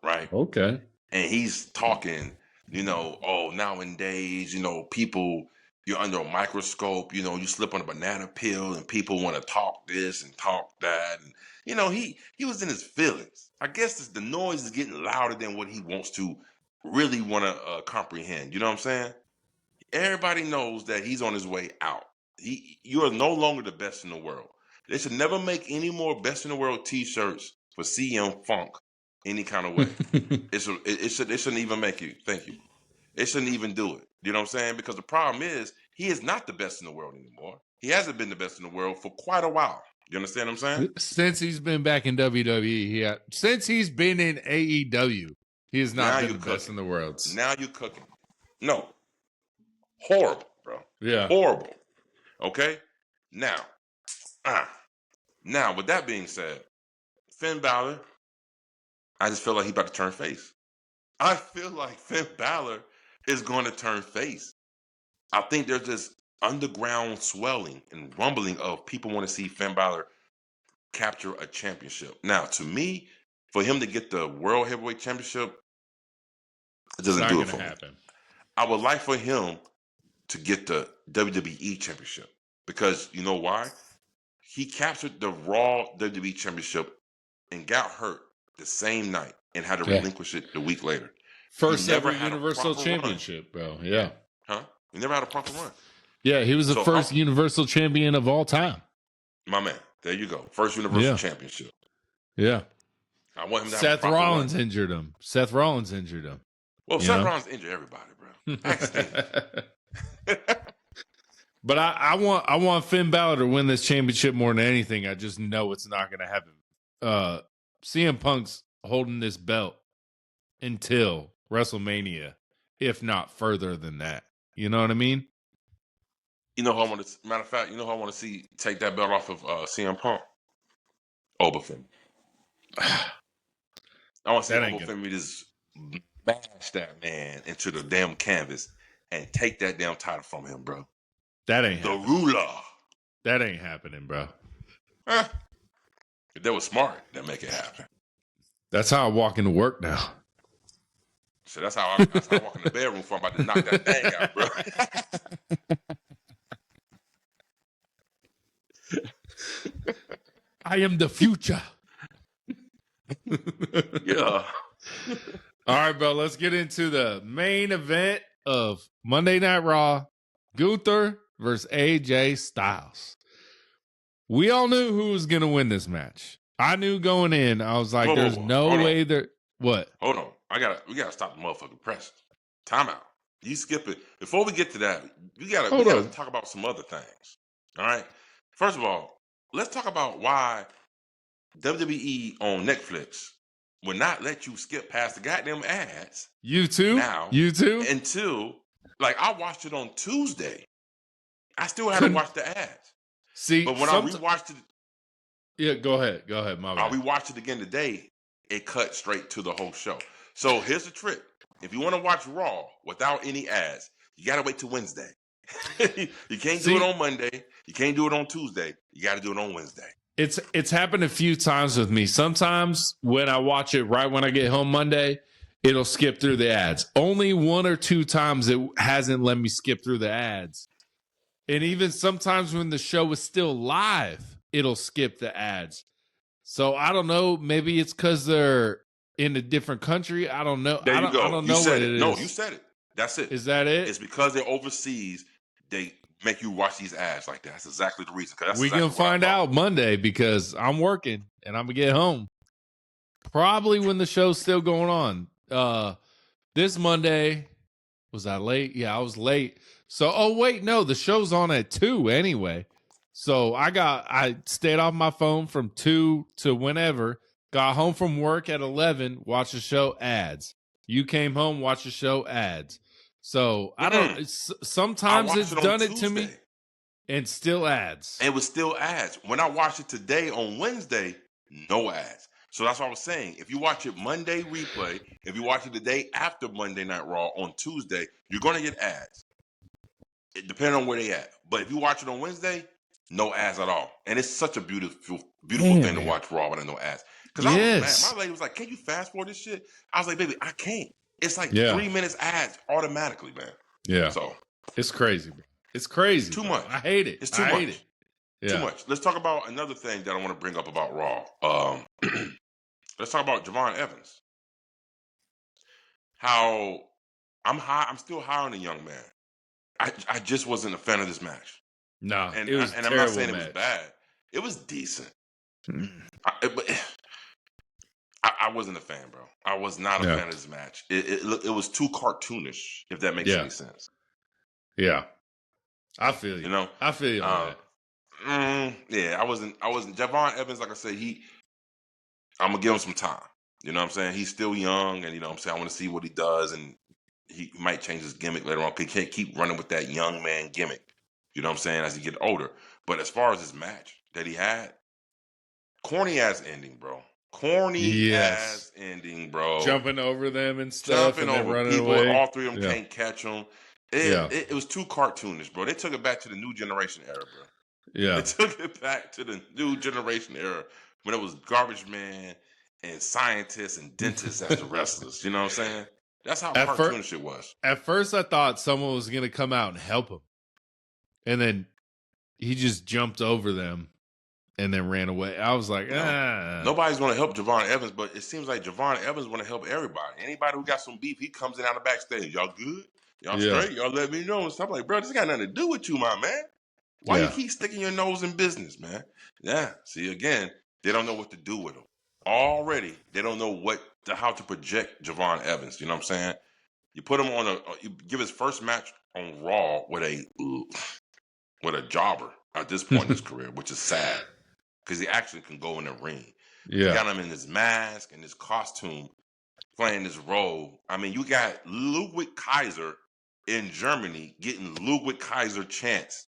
right? Okay. And he's talking, nowadays, people, you're under a microscope, you slip on a banana peel and people want to talk this and talk that. And, he was in his feelings. I guess the noise is getting louder than what he wants to really want to comprehend. You know what I'm saying? Everybody knows that he's on his way out. You are no longer the best in the world. They should never make any more best in the world t-shirts for CM Funk any kind of way. It shouldn't even make you. Thank you. It shouldn't even do it. You know what I'm saying? Because the problem is he is not the best in the world anymore. He hasn't been the best in the world for quite a while. You understand what I'm saying? Since he's been back in WWE, since he's been in AEW, he has not been the best in the world. Now you're cooking. No. Horrible, bro. Yeah. Horrible. Okay? Now, with that being said, Finn Balor, I just feel like he's about to turn face. I feel like Finn Balor is going to turn face. I think there's this underground swelling and rumbling of people want to see Finn Balor capture a championship. Now, to me, for him to get the World Heavyweight Championship, it doesn't do it for me. I would like for him to get the WWE Championship because you know why? He captured the Raw WWE Championship and got hurt the same night and had to relinquish it the week later. First ever Universal Championship, bro. Yeah. Huh? He never had a proper run. Yeah, he was the first Universal Champion of all time. My man. There you go. First Universal Championship. Yeah. I want him to Seth Rollins injured him. Well, Seth Rollins injured everybody, bro. But I want Finn Balor to win this championship more than anything. I just know it's not going to happen. CM Punk's holding this belt until WrestleMania, if not further than that. You know what I mean? You know who I want to? Matter of fact, you know who I want to see take that belt off of CM Punk? Oberfin. I want to see Oberfin just bash that man into the damn canvas and take that damn title from him, bro. That ain't the happening. ruler. That ain't happening, bro. If they were smart, they'd make it happen. That's how I walk into work now. So that's how I walk in the bedroom before I'm about to knock that thing out, bro. I am the future. Yeah. All right, bro. Let's get into the main event of Monday Night Raw. Gunther versus AJ Styles. We all knew who was going to win this match. I knew going in. I was like, there's no way there. What? Hold on. We gotta stop the motherfucking press. Time out. You skip it. Before we get to that, we gotta talk about some other things. All right. First of all, let's talk about why WWE on Netflix will not let you skip past the goddamn ads. You too? Now. You too? Until, I watched it on Tuesday. I still haven't watched the ads. See, but when I rewatched it. Yeah, go ahead. My bad. I rewatched it again today. It cut straight to the whole show. So here's the trick. If you want to watch Raw without any ads, you got to wait till Wednesday. You can't do it on Monday. You can't do it on Tuesday. You got to do it on Wednesday. It's happened a few times with me. Sometimes when I watch it right when I get home Monday, it'll skip through the ads. Only one or two times it hasn't let me skip through the ads. And even sometimes when the show is still live, it'll skip the ads. So I don't know. Maybe it's because they're in a different country. I don't know. There you go. I don't know what it is. No, you said it. That's it. Is that it? It's because they're overseas. They make you watch these ads like that. That's exactly the reason. We're going to find out Monday because I'm working and I'm going to get home. Probably when the show's still going on. this Monday, was I late? Yeah, I was late. So, oh wait, no, the show's on at 2 anyway. So I stayed off my phone from 2 to whenever. Got home from work at 11. Watched the show, ads. You came home, watched the show, ads. So I don't. Sometimes it's done it to me, and still ads. It was still ads. When I watched it today on Wednesday, no ads. So that's what I was saying. If you watch it Monday replay, if you watch it the day after Monday Night Raw on Tuesday, you're going to get ads. It depends on where they at. But if you watch it on Wednesday, no ads at all. And it's such a beautiful thing to watch Raw with no ads. Because I was mad. My lady was like, can you fast forward this shit? I was like, baby, I can't. It's like 3 minutes ads automatically, man. Yeah. So it's crazy, bro. It's crazy. Too much. I hate it. It's too much. It. Yeah. Too much. Let's talk about another thing that I want to bring up about Raw. Let's talk about Javon Evans. How I'm still high on the young man. I just wasn't a fan of this match. No, and it was and I'm not saying it was bad. It was decent. I wasn't a fan, bro. I was not a fan of this match. It was too cartoonish, if that makes any sense. Yeah, I feel you. You know, I feel you on that. Yeah, I wasn't. Javon Evans, like I said, I'm gonna give him some time. You know what I'm saying? He's still young, and you know what I'm saying, I want to see what he does, and he might change his gimmick later on. He can't keep running with that young man gimmick. You know what I'm saying? As he get older. But as far as his match that he had, corny ass ending, bro. Corny ass ending, bro. Jumping over them and stuff. Jumping and over people. Away. All three of them can't catch them. It was too cartoonish, bro. They took it back to the new generation era, bro. Yeah. They took it back to the new generation era when it was garbage man and scientists and dentists as the wrestlers. You know what I'm saying? That's how cartoonish it was. At first, I thought someone was going to come out and help him. And then he just jumped over them and then ran away. I was like, Nobody's going to help Javon Evans, but it seems like Javon Evans want to help everybody. Anybody who got some beef, he comes in out of the backstage. Y'all good? Y'all straight? Y'all let me know. And stuff like, bro, this got nothing to do with you, my man. Why you keep sticking your nose in business, man? Yeah. See, again, they don't know what to do with him. Already, they don't know how to project Javon Evans. You know what I'm saying? You put him on you give his first match on Raw with a jobber at this point in his career, which is sad because he actually can go in the ring. Yeah. You got him in his mask and his costume playing this role. I mean, you got Ludwig Kaiser in Germany getting Ludwig Kaiser chants.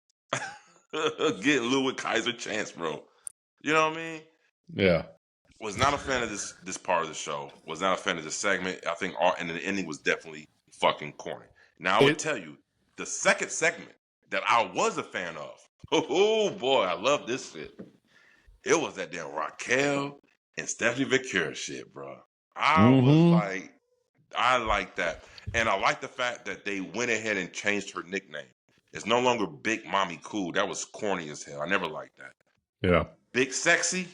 Getting Ludwig Kaiser chants, bro. You know what I mean? Yeah. Was not a fan of this part of the show. Was not a fan of this segment. I think and the ending was definitely fucking corny. Now, I would tell you, the second segment that I was a fan of, oh boy, I love this shit. It was that damn Raquel and Stephanie Viqueur shit, bro. I like that. And I like the fact that they went ahead and changed her nickname. It's no longer Big Mommy Cool. That was corny as hell. I never liked that. Yeah. Big Sexy.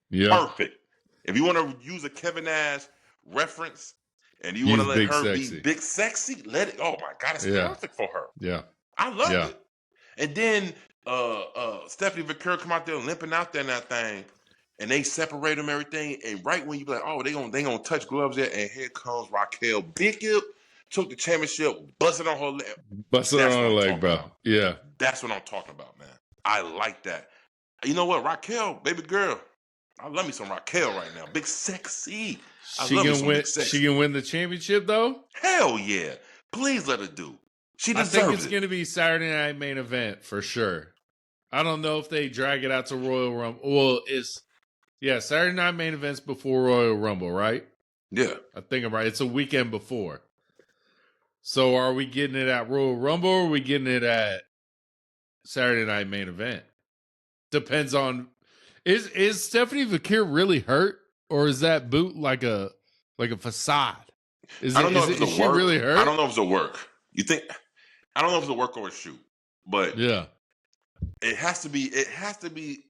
Yeah. Perfect. If you want to use a Kevin Nash reference and you want to let her be Big Sexy, let it. Oh my God, it's perfect for her. Yeah. I love it. And then Stephanie Viqueur come out there limping out there in that thing, and they separate them everything. And right when you be like, oh, they gonna touch gloves there, and here comes Raquel. Big Hip took the championship, busted on her leg. Busted on her leg, bro. Yeah. That's what I'm talking about, man. I like that. You know what, Raquel, baby girl. I love me some Raquel right now. Big Sexy. She can win the championship, though? Hell yeah. Please let her do. She deserves it. I think it's going to be Saturday Night Main Event for sure. I don't know if they drag it out to Royal Rumble. Well, Saturday Night Main Event's before Royal Rumble, right? Yeah. I think I'm right. It's a weekend before. So are we getting it at Royal Rumble or are we getting it at Saturday Night Main Event? Depends on... Is Stephanie Viqueur really hurt, or is that boot like a facade? I don't know if it's a work. Really hurt? I don't know if it's a work. You think? I don't know if it's a work or a shoot, but it has to be.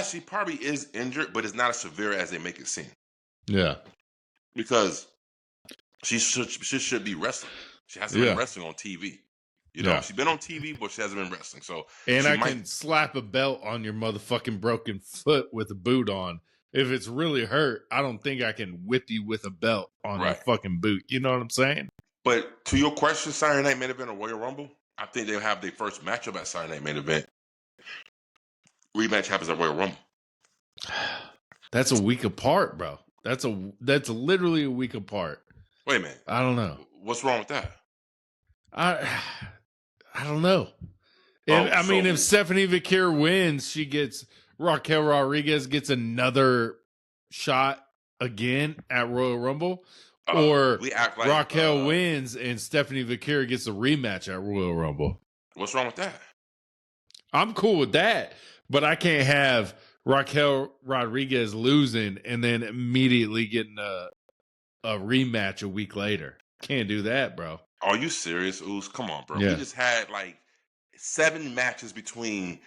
She probably is injured, but it's not as severe as they make it seem. Yeah, because she should be wrestling. She hasn't been wrestling on TV. You know, she's been on TV, but she hasn't been wrestling. So, can slap a belt on your motherfucking broken foot with a boot on if it's really hurt, I don't think I can whip you with a belt on a Right. fucking boot. You know what I'm saying? But to your question, Saturday Night Main Event or Royal Rumble, I think they'll have their first matchup at Saturday Night Main Event. Rematch happens at Royal Rumble. That's a week apart, bro. That's literally a week apart. Wait a minute. I don't know. What's wrong with that? I don't know. And I mean, if Stephanie Viqueur wins, Raquel Rodriguez gets another shot again at Royal Rumble. Or we act like Raquel wins and Stephanie Viqueur gets a rematch at Royal Rumble. What's wrong with that? I'm cool with that, but I can't have Raquel Rodriguez losing and then immediately getting a rematch a week later. Can't do that, bro. Are you serious, Oos? Come on, bro. Yeah. We just had like 7 matches between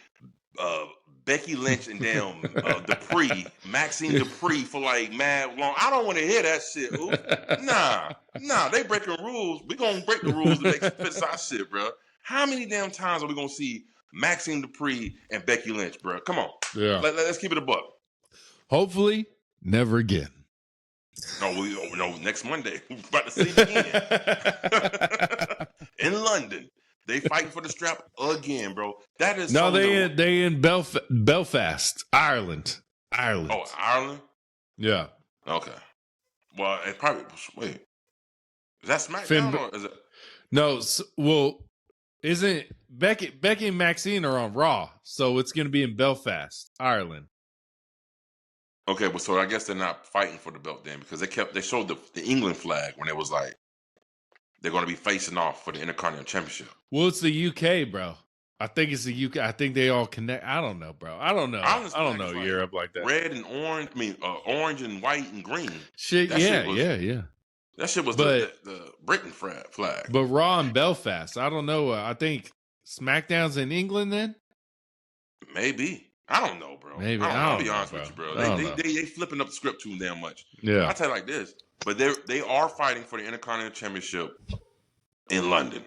Becky Lynch and damn Dupree, Maxine Dupree for like mad long. I don't want to hear that shit, Oos. Nah, they breaking rules. We gonna break the rules to make it fit our shit, bro. How many damn times are we gonna see Maxine Dupree and Becky Lynch, bro? Come on. Yeah. Let's keep it a buck. Hopefully, never again. No, next Monday. We're about to see it again. In London. They fighting for the strap again, bro. That is they in Belfast, Ireland. Oh, Ireland? Yeah. Okay. Well, it probably wait. Is that SmackDown or is it? No. Well, isn't Becky and Maxine are on Raw, so it's going to be in Belfast, Ireland. Okay, well, so I guess they're not fighting for the belt then because they showed the England flag when it was like they're going to be facing off for the Intercontinental Championship. Well, it's the UK, bro. I think it's the UK. I think they all connect. I don't know, bro. I don't know. Honestly, I don't know Europe like that. Red and orange. I mean, orange and white and green. Shit. Yeah. That shit was the Britain flag. But Raw and Belfast. I don't know. I think SmackDown's in England then. Maybe. I don't know, bro. Maybe. I'll be honest with you, bro. They flipping up the script too damn much. Yeah. I'll tell you like this. But they are fighting for the Intercontinental Championship in London.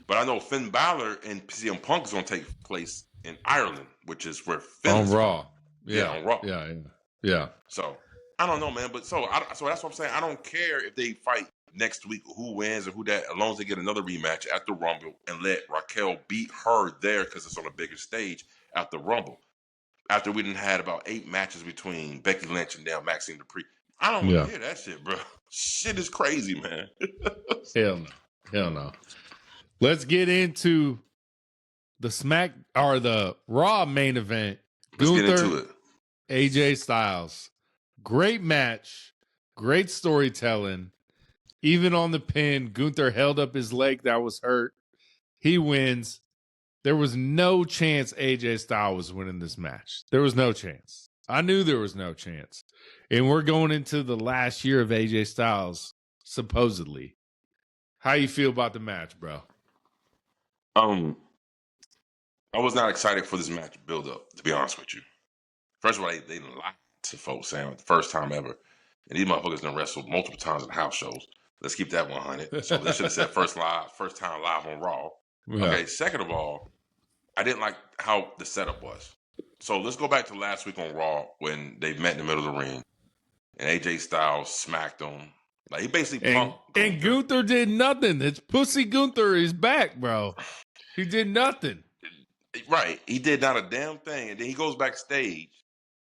But I know Finn Balor and CM Punk is going to take place in Ireland, which is where Finn on is Raw. Yeah, on Raw. Yeah. So I don't know, man. But so that's what I'm saying. I don't care if they fight next week, who wins or who that, as long as they get another rematch at the Rumble and let Raquel beat her there because it's on a bigger stage at the Rumble. After we done had about 8 matches between Becky Lynch and now Maxine Dupree. I don't want to hear that shit, bro. Shit is crazy, man. Hell no. Let's get into the Raw main event. Let's get into it. AJ Styles. Great match. Great storytelling. Even on the pin, Gunther held up his leg that was hurt. He wins. There was no chance AJ Styles was winning this match. There was no chance. I knew there was no chance. And we're going into the last year of AJ Styles, supposedly. How you feel about the match, bro? I was not excited for this match build up, to be honest with you. First of all, they lied to folks saying the first time ever. And these motherfuckers done wrestled multiple times in house shows. Let's keep that 100. So they should have said first time live on Raw. Yeah. Okay, second of all, I didn't like how the setup was. So let's go back to last week on Raw when they met in the middle of the ring. And AJ Styles smacked him. Like he basically punked and Gunther did nothing. It's pussy Gunther is back, bro. He did nothing. Right. He did not a damn thing. And then he goes backstage,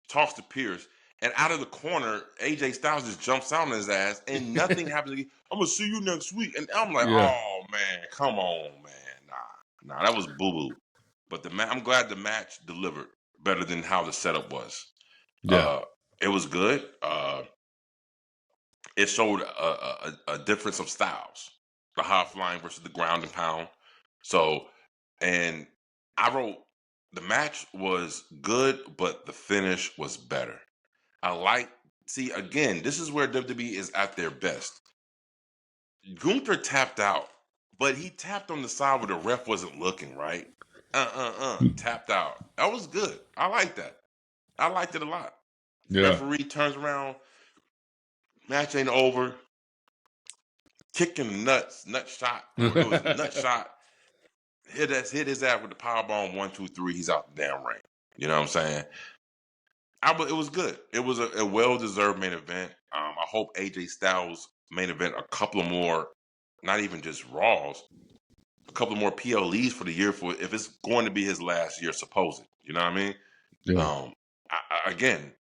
talks to Pierce, and out of the corner, AJ Styles just jumps out on his ass, and nothing happens. I'm going to see you next week. And I'm like, oh, man, come on, man. Nah, that was boo-boo. But I'm glad the match delivered better than how the setup was. Yeah. It was good. It showed a difference of styles. The high flying versus the ground and pound. So, and I wrote, the match was good, but the finish was better. Again, this is where WWE is at their best. Gunther tapped out, but he tapped on the side where the ref wasn't looking, right? Tapped out. That was good. I like that. I liked it a lot. Yeah. Referee turns around. Match ain't over. Kicking nut shot. Nut shot. Hit his ass with the powerbomb 1, 2, 3. He's out the damn ring. You know what I'm saying? It was good. It was a well-deserved main event. I hope AJ Styles main event a couple of more, not even just Raws, a couple more PLEs for the year for if it's going to be his last year, supposed. You know what I mean? Yeah. Again,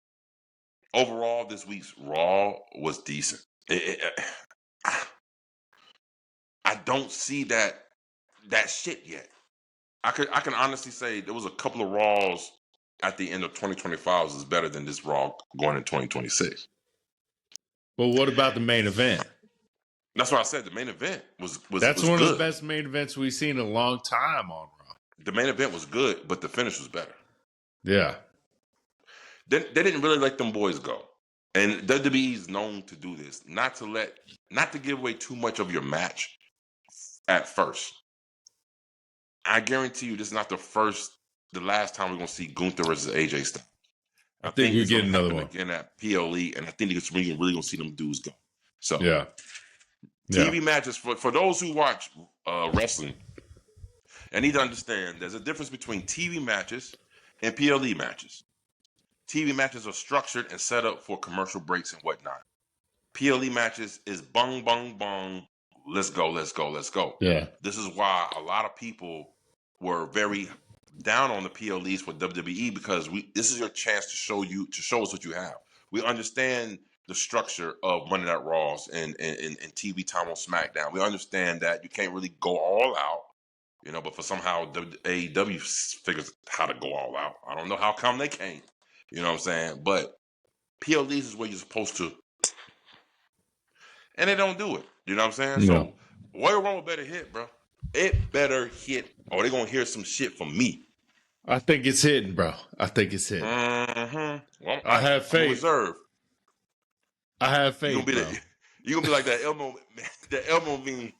overall, this week's Raw was decent. I don't see that shit yet. I can honestly say there was a couple of Raws at the end of 2025 is better than this Raw going in 2026. But what about the main event? That's what I said. The main event was That's was one good. of the best main events we've seen in a long time on Raw. The main event was good, but the finish was better. Yeah. They didn't really let them boys go. And WWE is known to do this, not to give away too much of your match at first. I guarantee you this is not the last time we're going to see Gunther versus AJ Styles. I think you it's get gonna another happen one again at PLE, and I think it's really going to see them dudes go. So Yeah. TV matches, for those who watch wrestling, I need to understand there's a difference between TV matches and PLE matches. TV matches are structured and set up for commercial breaks and whatnot. PLE matches is bung, bung, bung. Let's go, let's go, let's go. Yeah. This is why a lot of people were very down on the PLEs for WWE because this is your chance to show us what you have. We understand the structure of running at Raws and TV time on SmackDown. We understand that you can't really go all out, but for somehow AEW figures how to go all out. I don't know how come they can't. You know what I'm saying? But PLEs is where you're supposed to, and they don't do it. You know what I'm saying? No. So Royal Rumble better hit, bro. It better hit, or they're gonna hear some shit from me. I think it's hitting, bro. I think it's hitting. Mm-hmm. Well, I have faith. Reserve. I have faith. You're gonna be like that Elmo meme.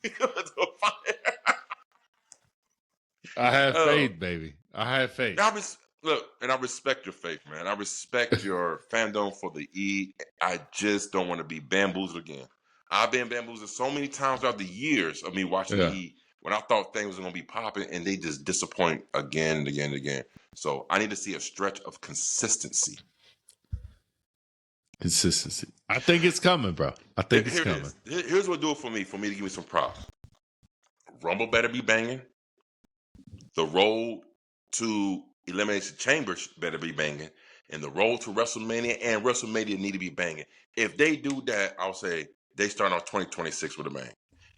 I have faith, baby. I have faith. I respect your faith, man. I respect your fandom for the E. I just don't want to be bamboozled again. I've been bamboozled so many times throughout the years of me watching the E when I thought things were going to be popping, and they just disappoint again and again and again. So I need to see a stretch of consistency. I think it's coming, bro. I think it's coming. Here's what do it for me to give me some props. Rumble better be banging. The road to Elimination Chamber better be banging. And the road to WrestleMania and WrestleMania need to be banging. If they do that, I'll say they start off 2026 with a bang.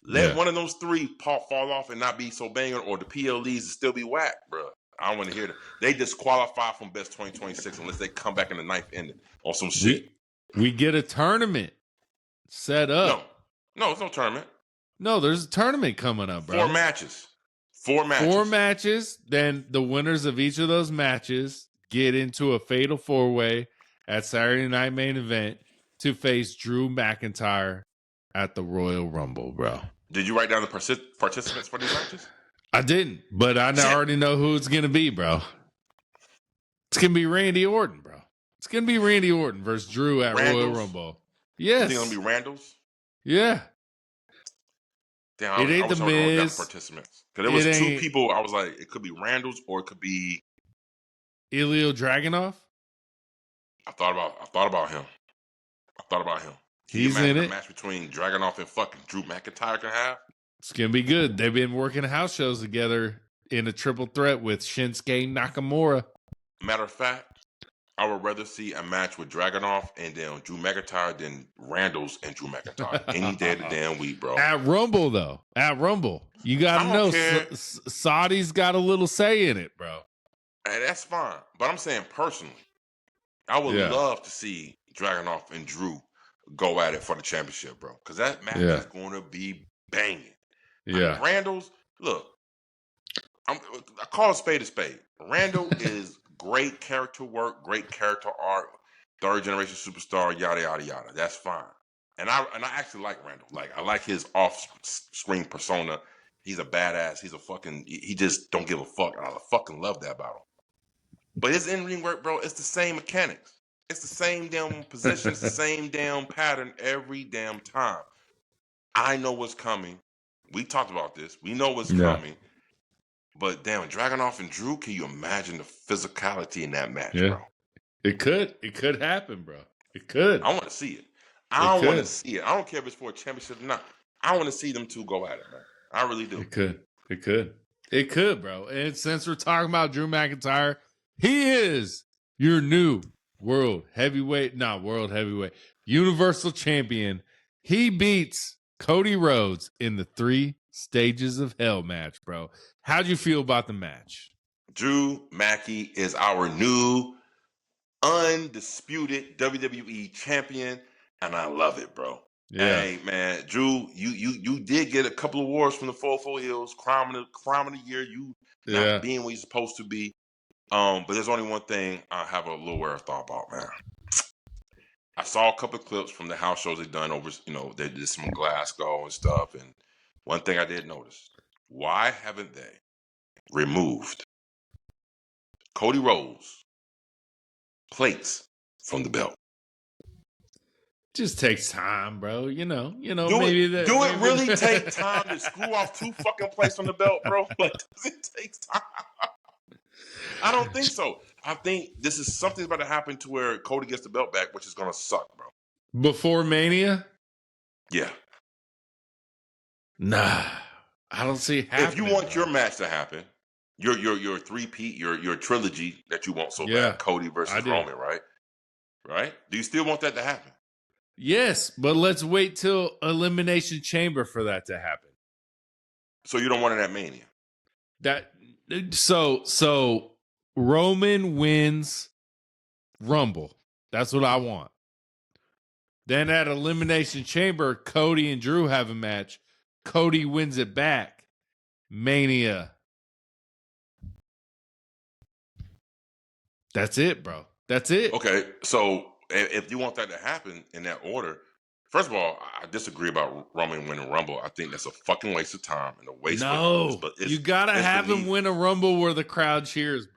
Let one of those three fall off and not be so banging, or the PLEs still be whack, bro. I don't want to hear that. They disqualify from Best 2026 unless they come back in the ninth inning on some shit. We get a tournament set up. No, it's no tournament. No, there's a tournament coming up, bro. 4 matches. 4 matches. Then the winners of each of those matches get into a fatal 4-way at Saturday Night Main Event to face Drew McIntyre at the Royal Rumble, bro. Did you write down the participants for these matches? I didn't, but I already know who it's going to be, bro. It's going to be Randy Orton, bro. It's going to be Randy Orton versus Drew at Royal Rumble. Yes. It's going to be Randall's? Yeah. Damn, it ain't the Miz. Participants. Because there was 2 people, I was like, it could be Randall's or it could be Ilya Dragunov. I thought about him. He's in it. A match between Dragunov and fucking Drew McIntyre can have. It's gonna be good. They've been working house shows together in a triple threat with Shinsuke Nakamura. Matter of fact, I would rather see a match with Dragunov and then Drew McIntyre than Randall's and Drew McIntyre any day of the damn week, bro. At Rumble, though. At Rumble. You got to know Saudi's got a little say in it, bro. And that's fine. But I'm saying personally, I would love to see Dragunov and Drew go at it for the championship, bro. Because that match is going to be banging. Yeah. Randall's, look, I call a spade a spade. Randall is great character work, great character art, 3rd generation superstar, yada, yada, yada. That's fine. And I actually like Randall. Like, I like his off-screen persona. He's a badass. He just don't give a fuck. I fucking love that about him. But his in-ring work, bro, it's the same mechanics. It's the same damn positions, the same damn pattern every damn time. I know what's coming. We talked about this. We know what's coming. But damn, Dragunov and Drew, can you imagine the physicality in that match, bro? It could happen, bro. It could. I want to see it. I want to see it. I don't care if it's for a championship or not. I want to see them two go at it, man. I really do. It could, bro. And since we're talking about Drew McIntyre, he is your new Universal Champion. He beats Cody Rhodes in the 3 Stages of Hell match, bro. How'd you feel about the match? Drew McKee is our new undisputed WWE champion, and I love it, bro. Yeah. Hey, man, Drew, you did get a couple of awards from the 4 Hills, crime of the year. You not being what you're supposed to be. But there's only one thing I have a little weird thought about, man. I saw a couple of clips from the house shows they've done over, they did some Glasgow and stuff. And one thing I did notice, why haven't they removed Cody Rhodes' plates from the belt? Just takes time, bro. Do it really take time to screw off 2 fucking plates on the belt, bro? Like, does it take time? I don't think so. I think this is something about to happen to where Cody gets the belt back, which is gonna suck, bro. Before Mania? Yeah. Nah, I don't see it happening. If you want your match to happen, your three-peat, your trilogy that you want so bad, Cody versus Roman, right? Right? Do you still want that to happen? Yes, but let's wait till Elimination Chamber for that to happen. So you don't want it at Mania? So Roman wins Rumble. That's what I want. Then at Elimination Chamber, Cody and Drew have a match. Cody wins it back. Mania. That's it, bro. That's it. Okay, so if you want that to happen in that order, first of all, I disagree about Roman winning Rumble. I think that's a fucking waste of time and a waste. No, you gotta have him win a Rumble where the crowd cheers, bro.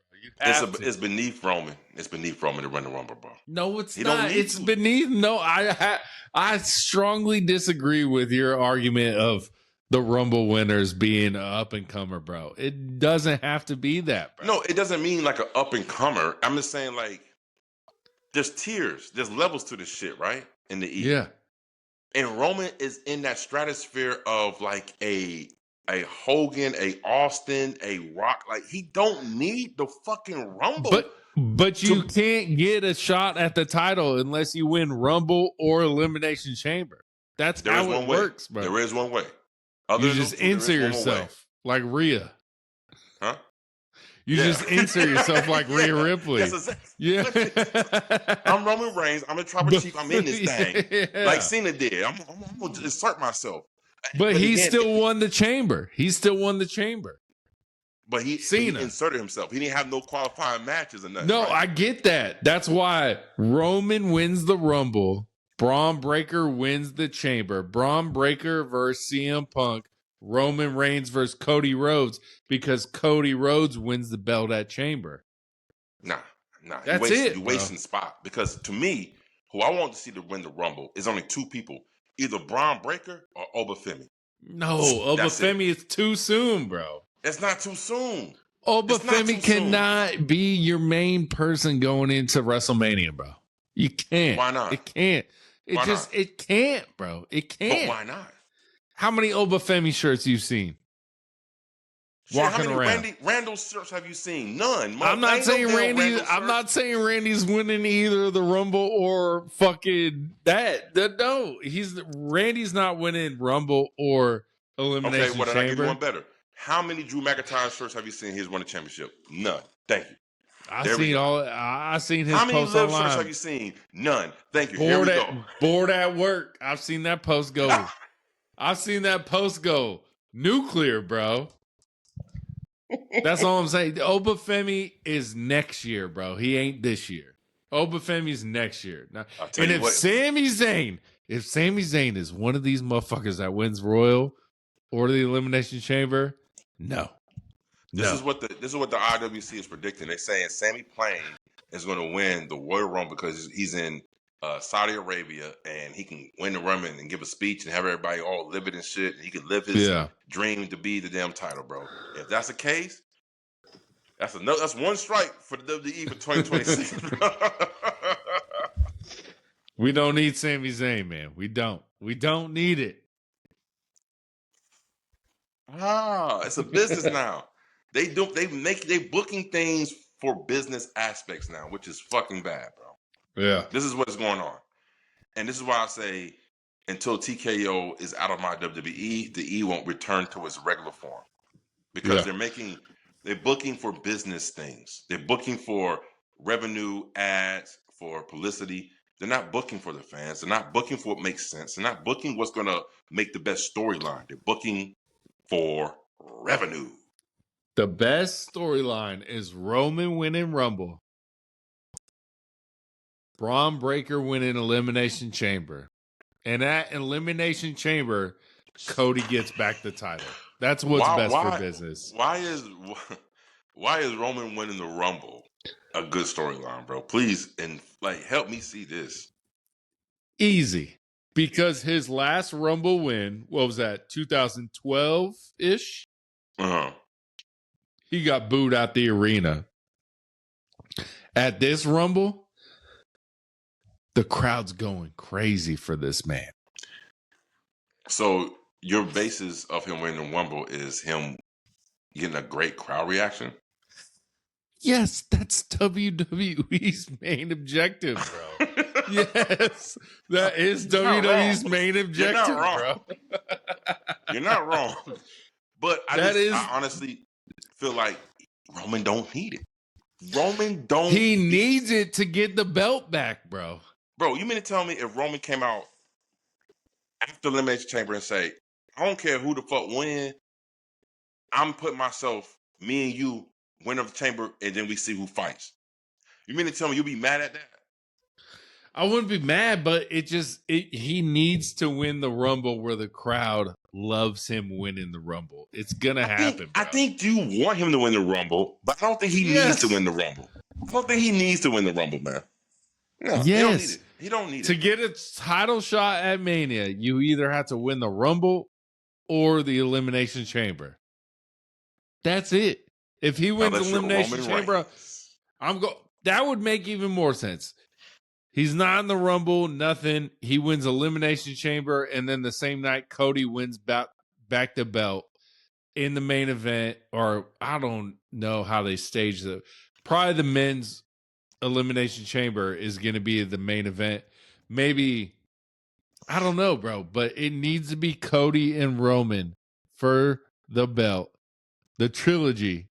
It's beneath Roman. It's beneath Roman to win the Rumble, bro. No, it's not. It's beneath. No, I strongly disagree with your argument of the Rumble winners being an up and comer, bro. It doesn't have to be that, bro. No, it doesn't mean like an up and comer. I'm just saying, like, there's tiers, there's levels to this shit, right? In the E. Yeah. And Roman is in that stratosphere of like a Hogan, a Austin, a Rock. Like, he don't need the fucking Rumble. But you can't get a shot at the title unless you win Rumble or Elimination Chamber. That's how it works, bro. There is one way. You just insert yourself like Rhea. Huh? You just insert yourself like Rhea Ripley. Yeah. I'm Roman Reigns. I'm a tribal chief. I'm in this thing. Like Cena did. I'm going to insert myself. But he still won the chamber. But he inserted himself. He didn't have no qualifying matches or nothing. No, right? I get that. That's why Roman wins the Rumble. Braun Breaker wins the chamber. Braun Breaker versus CM Punk. Roman Reigns versus Cody Rhodes, because Cody Rhodes wins the belt at chamber. Nah. That's You're wasting spot. Because to me, who I want to see to win the Rumble is only 2 people. Either Braun Breaker or Obafemi. No, Obafemi is too soon, bro. It's not too soon. Obafemi cannot be your main person going into WrestleMania, bro. You can't. Why not? It can't. It can't, bro. It can't. But why not? How many Obafemi shirts you've seen? Walking around. How many Randall shirts have you seen? None. I'm not saying Randy's winning either the Rumble or fucking that. No, Randy's not winning Rumble or Elimination Chamber. Okay, I give you one better. How many Drew McIntyre shirts have you seen he's won a championship? None. Thank you. I seen his How many post love online. shirts have you seen? None. Thank you. Here we go. Bored at work. I've seen that post go. I've seen that post go nuclear, bro. That's all I'm saying. Obafemi is next year, bro. He ain't this year. Obafemi's next year. Now, and if Sami Zayn is one of these motherfuckers that wins Royal or the Elimination Chamber, no. This is what the IWC is predicting. They're saying Sami Zayn is going to win the Royal Rumble because he's in Saudi Arabia and he can win the Roman and give a speech and have everybody all live it and shit. And he can live his dream to be the damn title, bro. If that's the case, That's one strike for the WWE for 2026. We don't need Sami Zayn, man. We don't. We don't need it. It's a business now. They booking things for business aspects now, which is fucking bad, bro. Yeah. This is what's going on. And this is why I say until TKO is out of my WWE, the E won't return to its regular form. Because they're booking for business things. They're booking for revenue, ads, for publicity. They're not booking for the fans. They're not booking for what makes sense. They're not booking what's going to make the best storyline. They're booking for revenue. The best storyline is Roman winning Rumble, Braun Breaker winning Elimination Chamber, and at Elimination Chamber, Cody gets back the title. That's what's best for business. Why is Roman winning the Rumble a good storyline, bro? Please, and help me see this. Easy. Because his last Rumble win, what was that, 2012-ish? Uh-huh. He got booed out the arena. At this Rumble, the crowd's going crazy for this man. So your basis of him winning the Rumble is him getting a great crowd reaction? Yes, that's WWE's main objective, bro. Yes, that is WWE's main objective, bro. You're not wrong. But I honestly feel like Roman don't need it. He needs it to get the belt back, bro. Bro, you mean to tell me if Roman came out after Elimination Chamber and say, I don't care who the fuck win, I'm putting myself, me and you, winner of the chamber, and then we see who fights. You mean to tell me you'll be mad at that? I wouldn't be mad, but he needs to win the Rumble where the crowd loves him winning the Rumble. It's gonna happen. I think you want him to win the Rumble, but I don't think he needs to win the Rumble. I don't think he needs to win the Rumble, man. No, yes. He don't need it. To get a title shot at Mania, you either have to win the Rumble or the Elimination Chamber. That's it. If he wins the Elimination Chamber, that would make even more sense. He's not in the Rumble, nothing. He wins Elimination Chamber, and then the same night, Cody wins back the belt in the main event, or I don't know how they stage the. Probably the men's Elimination Chamber is going to be the main event. Maybe, I don't know, bro, but it needs to be Cody and Roman for the belt, the trilogy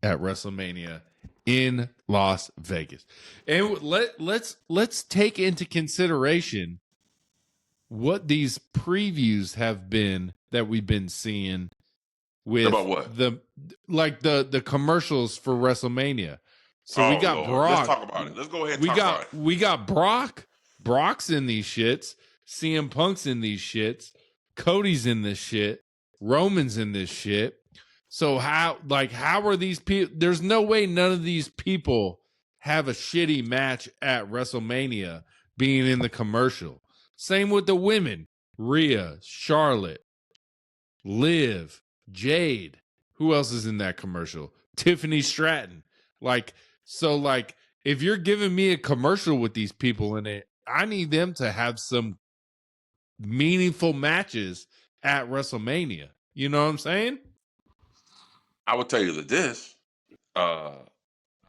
at WrestleMania in Las Vegas. And let's take into consideration what these previews have been that we've been seeing with about what? the commercials for WrestleMania. So we got Brock. Let's talk about it. Let's go ahead and talk about it. We got Brock. Brock's in these shits. CM Punk's in these shits. Cody's in this shit. Roman's in this shit. So how are these people? There's no way none of these people have a shitty match at WrestleMania being in the commercial. Same with the women. Rhea, Charlotte, Liv, Jade. Who else is in that commercial? Tiffany Stratton. If you're giving me a commercial with these people in it, I need them to have some meaningful matches at WrestleMania. You know what I'm saying? I would tell you this. I'll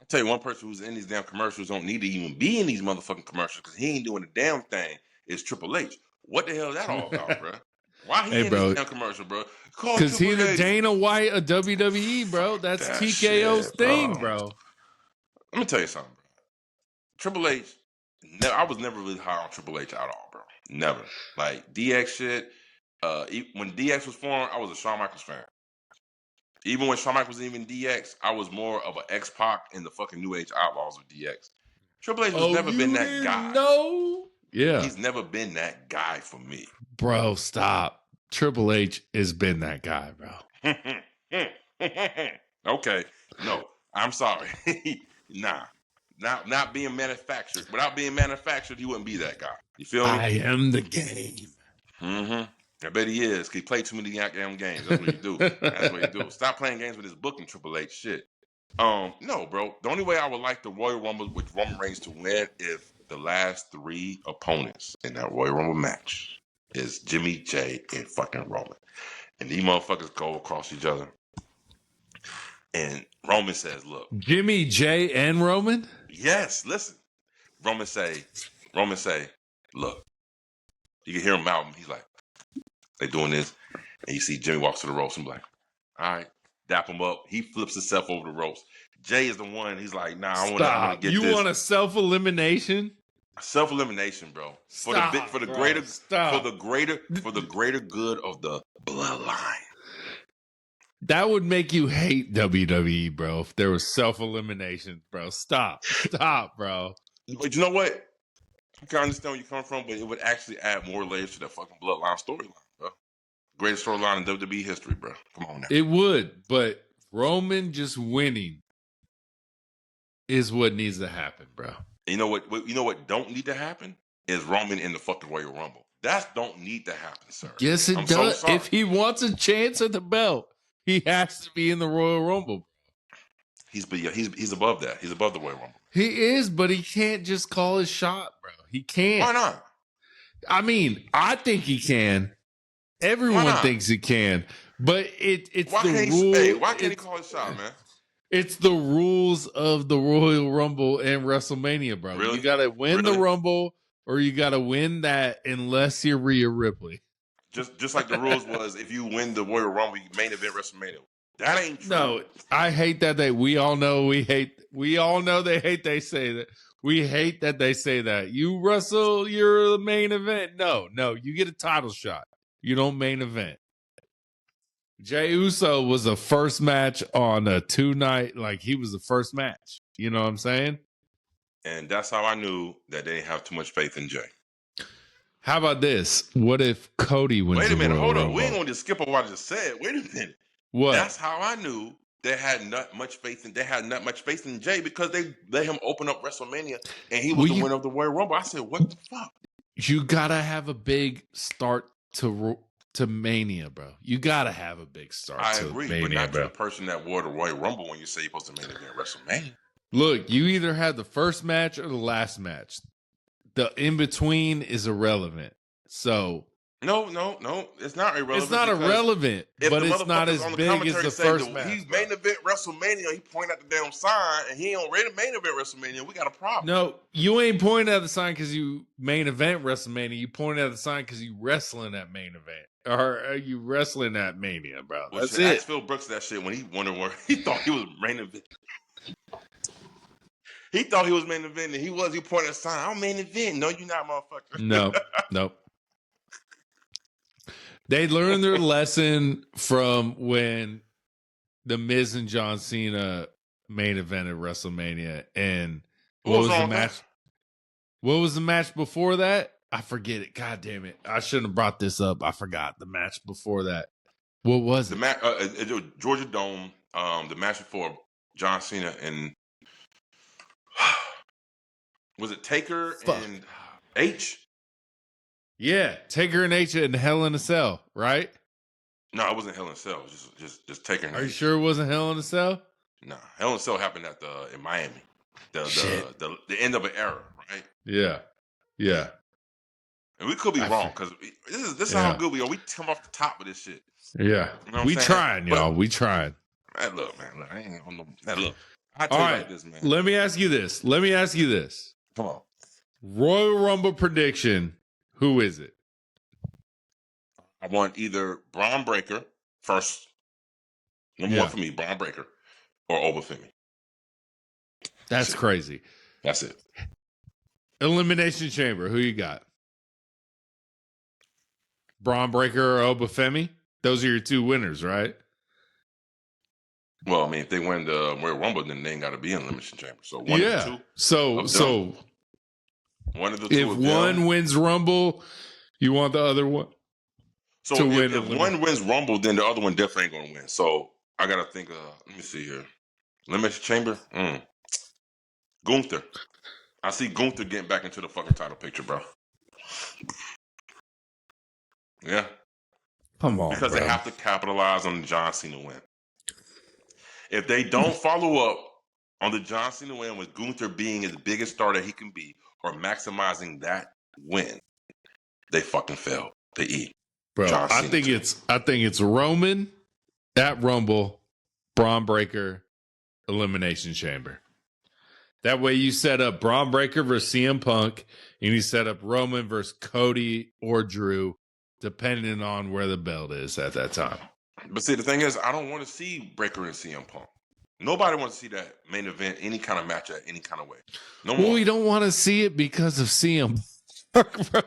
tell you one person who's in these damn commercials don't need to even be in these motherfucking commercials because he ain't doing a damn thing is Triple H. What the hell is that all about, bro? Why he in this damn commercial, bro? Because he's the Dana White of WWE, bro. That's TKO's thing, bro. Let me tell you something, bro. Triple H, I was never really high on Triple H at all, bro. Never. Like DX shit. When DX was formed, I was a Shawn Michaels fan. Even when Shawn Michaels wasn't even DX, I was more of an X-Pac and the fucking New Age Outlaws of DX. Triple H has never been that guy. No. Yeah. He's never been that guy for me. Bro, stop. Triple H has been that guy, bro. Okay. No, I'm sorry. Nah. Not being manufactured. Without being manufactured, he wouldn't be that guy. You feel me? I am the game. Mm-hmm. I bet he is. He played too many goddamn games. That's what you do. That's what you do. Stop playing games with his booking, Triple H. Shit. No, bro. The only way I would like the Royal Rumble with Roman Reigns to win if the last 3 opponents in that Royal Rumble match is Jimmy, Jay, and fucking Roman. And these motherfuckers go across each other. And Roman says, look. Jimmy, Jay, and Roman? Yes, listen. Roman say, look. You can hear him out. He's like, they doing this. And you see Jimmy walks to the ropes and be like, all right, dap him up. He flips himself over the ropes. Jay is the one. He's like, nah, I want to get you this. You want a self-elimination? Self-elimination, bro. For the greater good of the bloodline. That would make you hate WWE, bro, if there was self-elimination, bro. Stop, bro. But you know what? I can understand where you're coming from, but it would actually add more layers to that fucking bloodline storyline, bro. Greatest storyline in WWE history, bro. Come on now. It would, but Roman just winning is what needs to happen, bro. You know what? You know what don't need to happen is Roman in the fucking Royal Rumble. That don't need to happen, sir. Yes, it does. So if he wants a chance at the belt, he has to be in the Royal Rumble. He's above that. He's above the Royal Rumble. He is, but he can't just call his shot, bro. He can't. Why not? I mean, I think he can. Everyone thinks he can, but it's the rule. Why can't he call his shot, man? It's the rules of the Royal Rumble and WrestleMania, bro. Really? You got to win the Rumble, or you got to win that unless you're Rhea Ripley. Just like the rules was, if you win the Royal Rumble, you main event WrestleMania. That ain't true. No, I hate that we all know they say that. We hate that they say that. You wrestle, you're the main event. No, you get a title shot. You don't main event. Jey Uso was the first match on a 2-night, like he was the first match. You know what I'm saying? And that's how I knew that they didn't have too much faith in Jey. How about this? What if Cody wins? Wait a minute, hold on. We ain't gonna just skip over what I just said. Wait a minute. What? That's how I knew they had not much faith in Jey, because they let him open up WrestleMania and he was the winner of the Royal Rumble. I said, what the fuck? You gotta have a big start to Mania, bro. You gotta have a big start. I agree, Mania, but not bro. to the person that wore the Royal Rumble when you say you're supposed to main event WrestleMania. Look, you either have the first match or the last match. The in between is irrelevant. So no, it's not irrelevant. It's not irrelevant, but it's not as big as the first match. He's main event WrestleMania. He pointed at the damn sign, and he ain't ready to main event WrestleMania. We got a problem. No, you ain't pointing at the sign because you main event WrestleMania. You pointed at the sign because you wrestling at main event, or are you wrestling at Mania, bro? That's it. Ask Phil Brooks that shit when he wondered where he thought he was main event. He thought he was main event, and he was. He pointed at the sign. I'm main event. No, you're not, motherfucker. No. They learned their lesson from when the Miz and John Cena main event at WrestleMania. And what was the match? What was the match before that? I forget it. God damn it. I shouldn't have brought this up. I forgot the match before that. What was it? The match, Georgia Dome, the match before John Cena and was it Taker and H? Yeah, Taker and H in Hell in a Cell, right? No, it wasn't Hell in a Cell. It was just Taker and H. Are you sure it wasn't Hell in a Cell? No, Hell in a Cell happened in Miami. The end of an era, right? Yeah. And we could be wrong because this is how good we are. We come off the top of this shit. Yeah, you know we trying, y'all. We trying. Man, look, I ain't on no. Man, look, I tell you like this, man. Let me ask you this. Come on. Royal Rumble prediction. Who is it? I want either Braun Breaker first. Number one for me, Braun Breaker, or Obafemi. That's crazy. That's it. Elimination Chamber. Who you got? Braun Breaker or Obafemi? Those are your two winners, right? Well, I mean, if they win the Royal Rumble, then they ain't got to be in Elimination Chamber. So one of the two. So one of the two. If one wins Rumble, you want the other one to win. If one wins Rumble, then the other one definitely ain't going to win. So I got to think. Let me see here. Elimination Chamber. Gunther. I see Gunther getting back into the fucking title picture, bro. Yeah. Come on, because bro. They have to capitalize on the John Cena win. If they don't follow up on the John Cena win with Gunther being as biggest star that he can be, or maximizing that win, they fucking fail. They eat. Bro, John I Cena think too. it's Roman at Rumble, Braun Breaker, Elimination Chamber. That way you set up Braun Breaker versus CM Punk, and you set up Roman versus Cody or Drew, depending on where the belt is at that time. But see, the thing is, I don't want to see Breaker and CM Punk. Nobody wants to see that main event, any kind of match, any kind of way. No more. Well, we don't want to see it because of CM Punk, bro.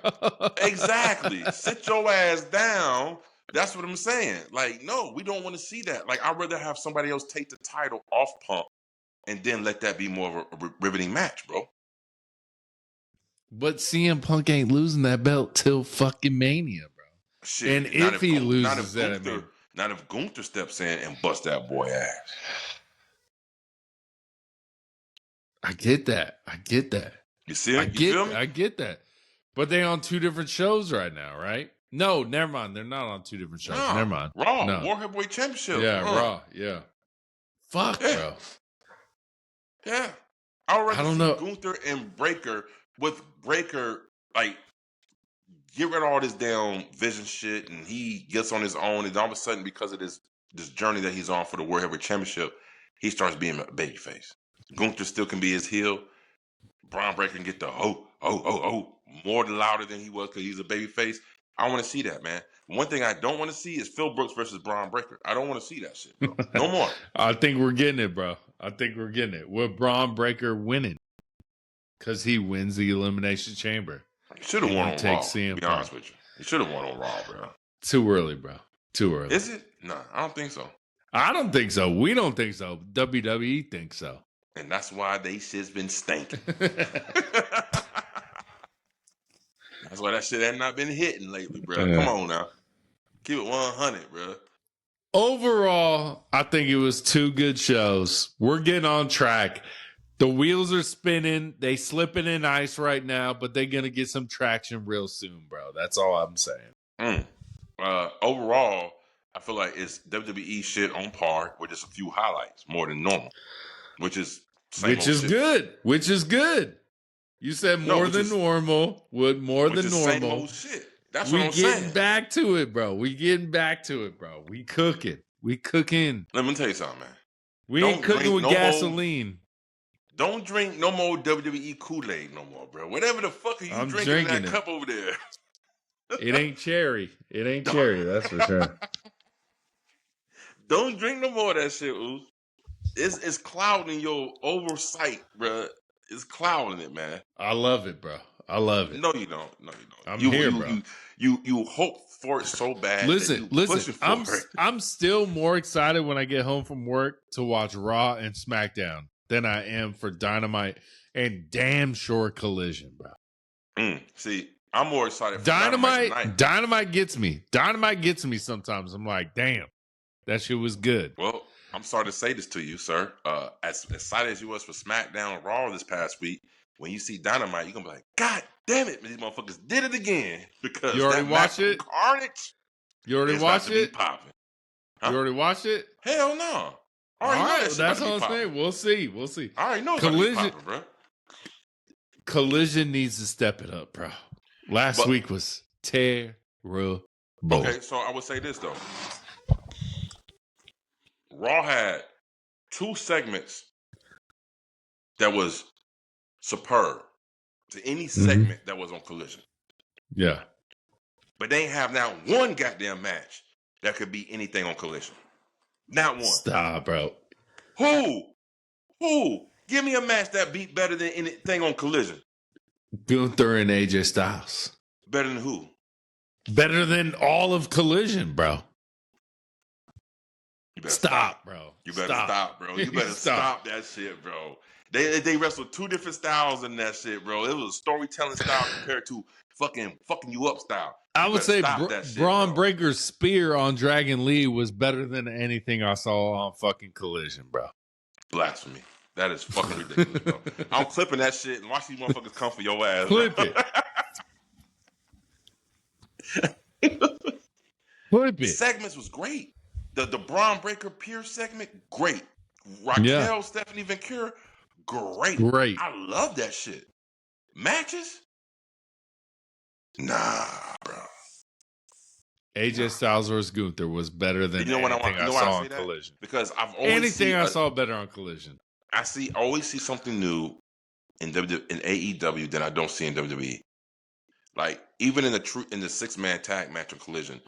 Exactly. Sit your ass down. That's what I'm saying. Like, no, we don't want to see that. Like, I'd rather have somebody else take the title off Punk and then let that be more of a riveting match, bro. But CM Punk ain't losing that belt till fucking Mania, bro. Shit. And if he loses that, not if Gunther steps in and busts that boy ass. I get that. You see it? I get that. But they on two different shows right now, right? No, never mind. They're not on two different shows. Never mind. Raw. War Heavyweight Championship. Yeah, Raw. Yeah. Fuck, bro. Yeah. I don't know. Gunther and Breaker, with Breaker, like, get rid of all this damn vision shit, and he gets on his own, and all of a sudden, because of this journey that he's on for the World Heavyweight Championship, he starts being a babyface. Gunther still can be his heel. Braun Breaker can get the more louder than he was because he's a babyface. I want to see that, man. One thing I don't want to see is Phil Brooks versus Braun Breaker. I don't want to see that shit, bro. No more. I think we're getting it, bro. With Braun Breaker winning. Because he wins the Elimination Chamber. He should have won on Raw, to be honest with you. He should have won on Raw, bro. Too early, bro. Too early. Is it? No, I don't think so. I don't think so. We don't think so. WWE thinks so. And that's why they shit's been stinking. That's why that shit had not been hitting lately, bro. Yeah. Come on now. Keep it 100, bro. Overall, I think it was two good shows. We're getting on track. The wheels are spinning. They slipping in ice right now, but they're going to get some traction real soon, bro. That's all I'm saying. Overall, I feel like it's WWE shit on par with just a few highlights more than normal, which is good. You said more than normal. More than normal. Same old shit. That's what I'm saying. We getting back to it, bro. We cooking. Let me tell you something, man. We ain't cooking with gasoline. Don't drink no more WWE Kool-Aid no more, bro. Whatever the fuck are you drinking in that cup over there? It ain't cherry. That's for sure. Don't drink no more of that shit, Ooze. It's clouding your oversight, bro. It's clouding it, man. I love it, bro. I love it. No, you don't. I'm here, bro. You hope for it so bad. Listen. I'm still more excited when I get home from work to watch Raw and SmackDown than I am for Dynamite and damn sure Collision, bro. See, I'm more excited for Dynamite gets me. Dynamite gets me sometimes. I'm like, damn, that shit was good. Well, I'm sorry to say this to you, sir. As excited as you was for SmackDown and Raw this past week, when you see Dynamite, you're going to be like, God damn it, these motherfuckers did it again. Because you already watched it? Carnage. You already watched it? Huh? You already watched it? Hell no. All right, that's all I'm saying. We'll see. I already know it's popping, bro. Collision needs to step it up, bro. Last week was terrible. Okay, so I would say this, though. Raw had 2 segments that was superb to any segment that was on Collision. Yeah. But they ain't have now one goddamn match that could be anything on Collision. Not one. Stop, bro. Who? Give me a match that beat better than anything on Collision. Gunther and AJ Styles. Better than who? Better than all of Collision, bro. Stop, bro. You better stop, bro. You better stop that shit, bro. They wrestled 2 different styles in that shit, bro. It was a storytelling style compared to fucking you up style. I would say Braun Breaker's spear on Dragon Lee was better than anything I saw on fucking Collision, bro. Blasphemy. That is fucking ridiculous, bro. I'm clipping that shit and watch these motherfuckers come for your ass. Clip it. Segments was great. The Braun Breaker Pierce segment, great. Raquel, Stephanie, Viqueur, great. I love that shit. Matches? Nah, bro. AJ Styles versus Gunther was better than anything I saw on Collision. Because I've always I saw better on Collision. I always see something new in AEW than I don't see in WWE. Like even in the 6-man tag match on Collision,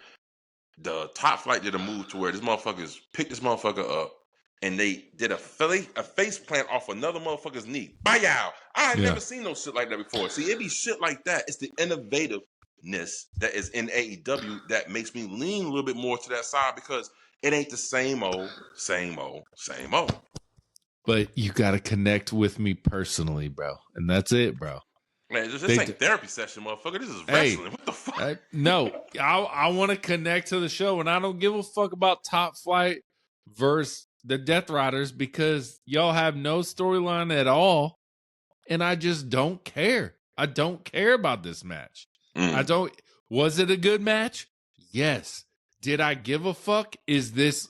the Top Flight did a move to where this motherfuckers picked this motherfucker up and they did a face plant off another motherfucker's knee. Bayow! I had never seen no shit like that before. See, it be shit like that. It's the innovativeness that is in AEW that makes me lean a little bit more to that side because it ain't the same old. But you got to connect with me personally, bro. And that's it, bro. Man, this ain't therapy session, motherfucker. This is wrestling. What the fuck? No, I want to connect to the show, and I don't give a fuck about Top Flight versus the Death Riders because y'all have no storyline at all, and I just don't care. I don't care about this match. Was it a good match? Yes. Did I give a fuck? Is this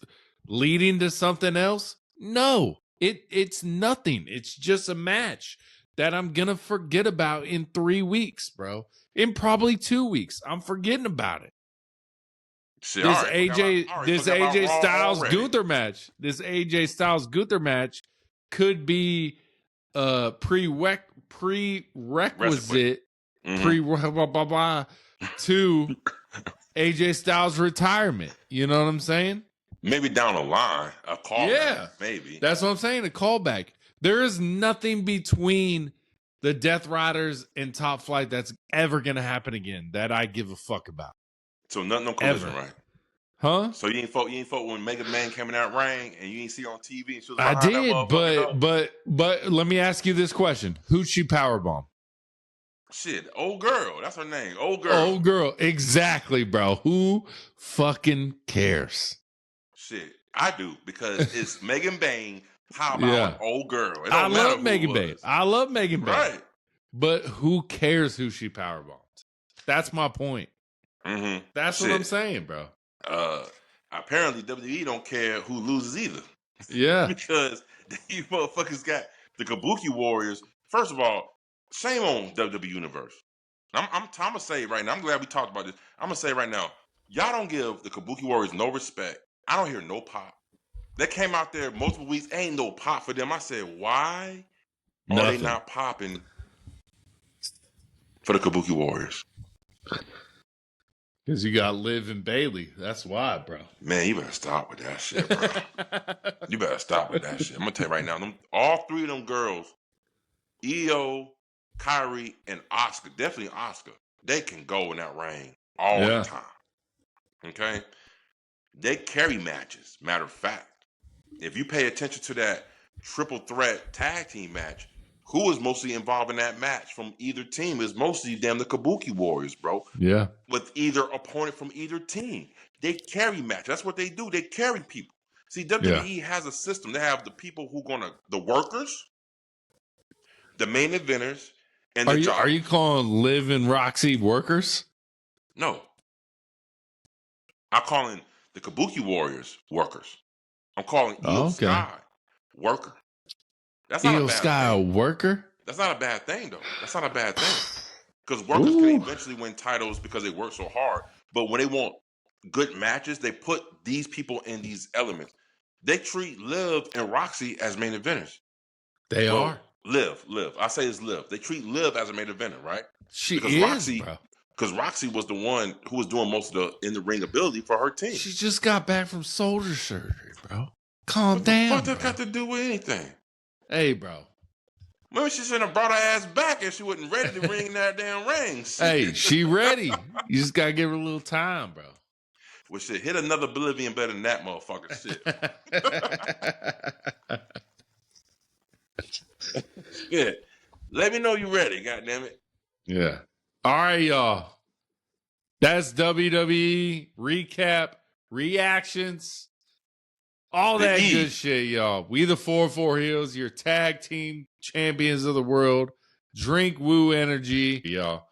leading to something else? No. It's nothing. It's just a match that I'm going to forget about in 3 weeks, bro. In probably 2 weeks. I'm forgetting about it. Shit, this AJ Styles Gunther match. This AJ Styles Gunther match could be prerequisite to AJ Styles' retirement. You know what I'm saying? Maybe down the line, a callback. Maybe that's what I'm saying. A callback. There is nothing between the Death Riders and Top Flight that's ever gonna happen again that I give a fuck about. So nothing on Collision, right? Huh? So you ain't fought when Mega Man came in that ring and you ain't see on TV and she was I did, but let me ask you this question: who'd she powerbomb? Shit, old girl. That's her name. Old girl. Old girl. Exactly, bro. Who fucking cares? Shit, I do because it's Megan Bain. How about an old girl? I love Megan Bain. Right. But who cares who she powerbombed? That's my point. Mm-hmm. That's what I'm saying, bro. Apparently WWE don't care who loses either. Yeah. Because these motherfuckers got the Kabuki Warriors. First of all, shame on WWE Universe. I'm gonna say it right now. I'm glad we talked about this. I'm gonna say it right now. Y'all don't give the Kabuki Warriors no respect. I don't hear no pop. They came out there multiple weeks. Ain't no pop for them. I said, why are they not popping for the Kabuki Warriors? Because you got Liv and Bailey. That's why, bro. Man, you better stop with that shit, bro. You better stop with that shit. I'm going to tell you right now, all three of them girls, Io, Kyrie, and Asuka, definitely Asuka, they can go in that ring all the time. Okay? They carry matches, matter of fact. If you pay attention to that triple threat tag team match, who is mostly involved in that match from either team is mostly damn the Kabuki Warriors, bro. Yeah. With either opponent from either team. They carry match. That's what they do. They carry people. See, WWE has a system. They have the people the workers, the main eventers, and the Are you calling Liv and Roxy workers? No. I'm calling the Kabuki Warriors workers. I'm calling Io Sky worker. That's not Io Sky a worker? That's not a bad thing, though. That's not a bad thing. Because workers can eventually win titles because they work so hard. But when they want good matches, they put these people in these elements. They treat Liv and Roxy as main eventers. They are. Liv. I say it's Liv. They treat Liv as a main eventer, right? She is, bro. Because Roxy was the one who was doing most of the in-the-ring ability for her team. She just got back from shoulder surgery, bro. Calm down, What that got to do with anything? Hey, bro. Maybe she should have brought her ass back if she wasn't ready to ring that damn ring. Hey, she ready. You just got to give her a little time, bro. Well, shit, hit another Bolivian better than that motherfucker. Shit. Yeah. Let me know you ready, goddammit. Yeah. All right, y'all. That's WWE recap, reactions, all that good shit, y'all. We the 4-4 Heels, your tag team champions of the world. Drink woo energy, y'all.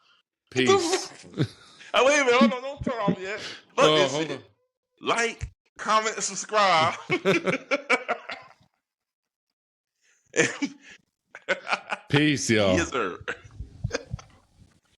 Peace. Oh, wait a minute. Hold on. Don't turn off yet. Hold on. Like, comment, and subscribe. Peace, y'all. Yes, sir.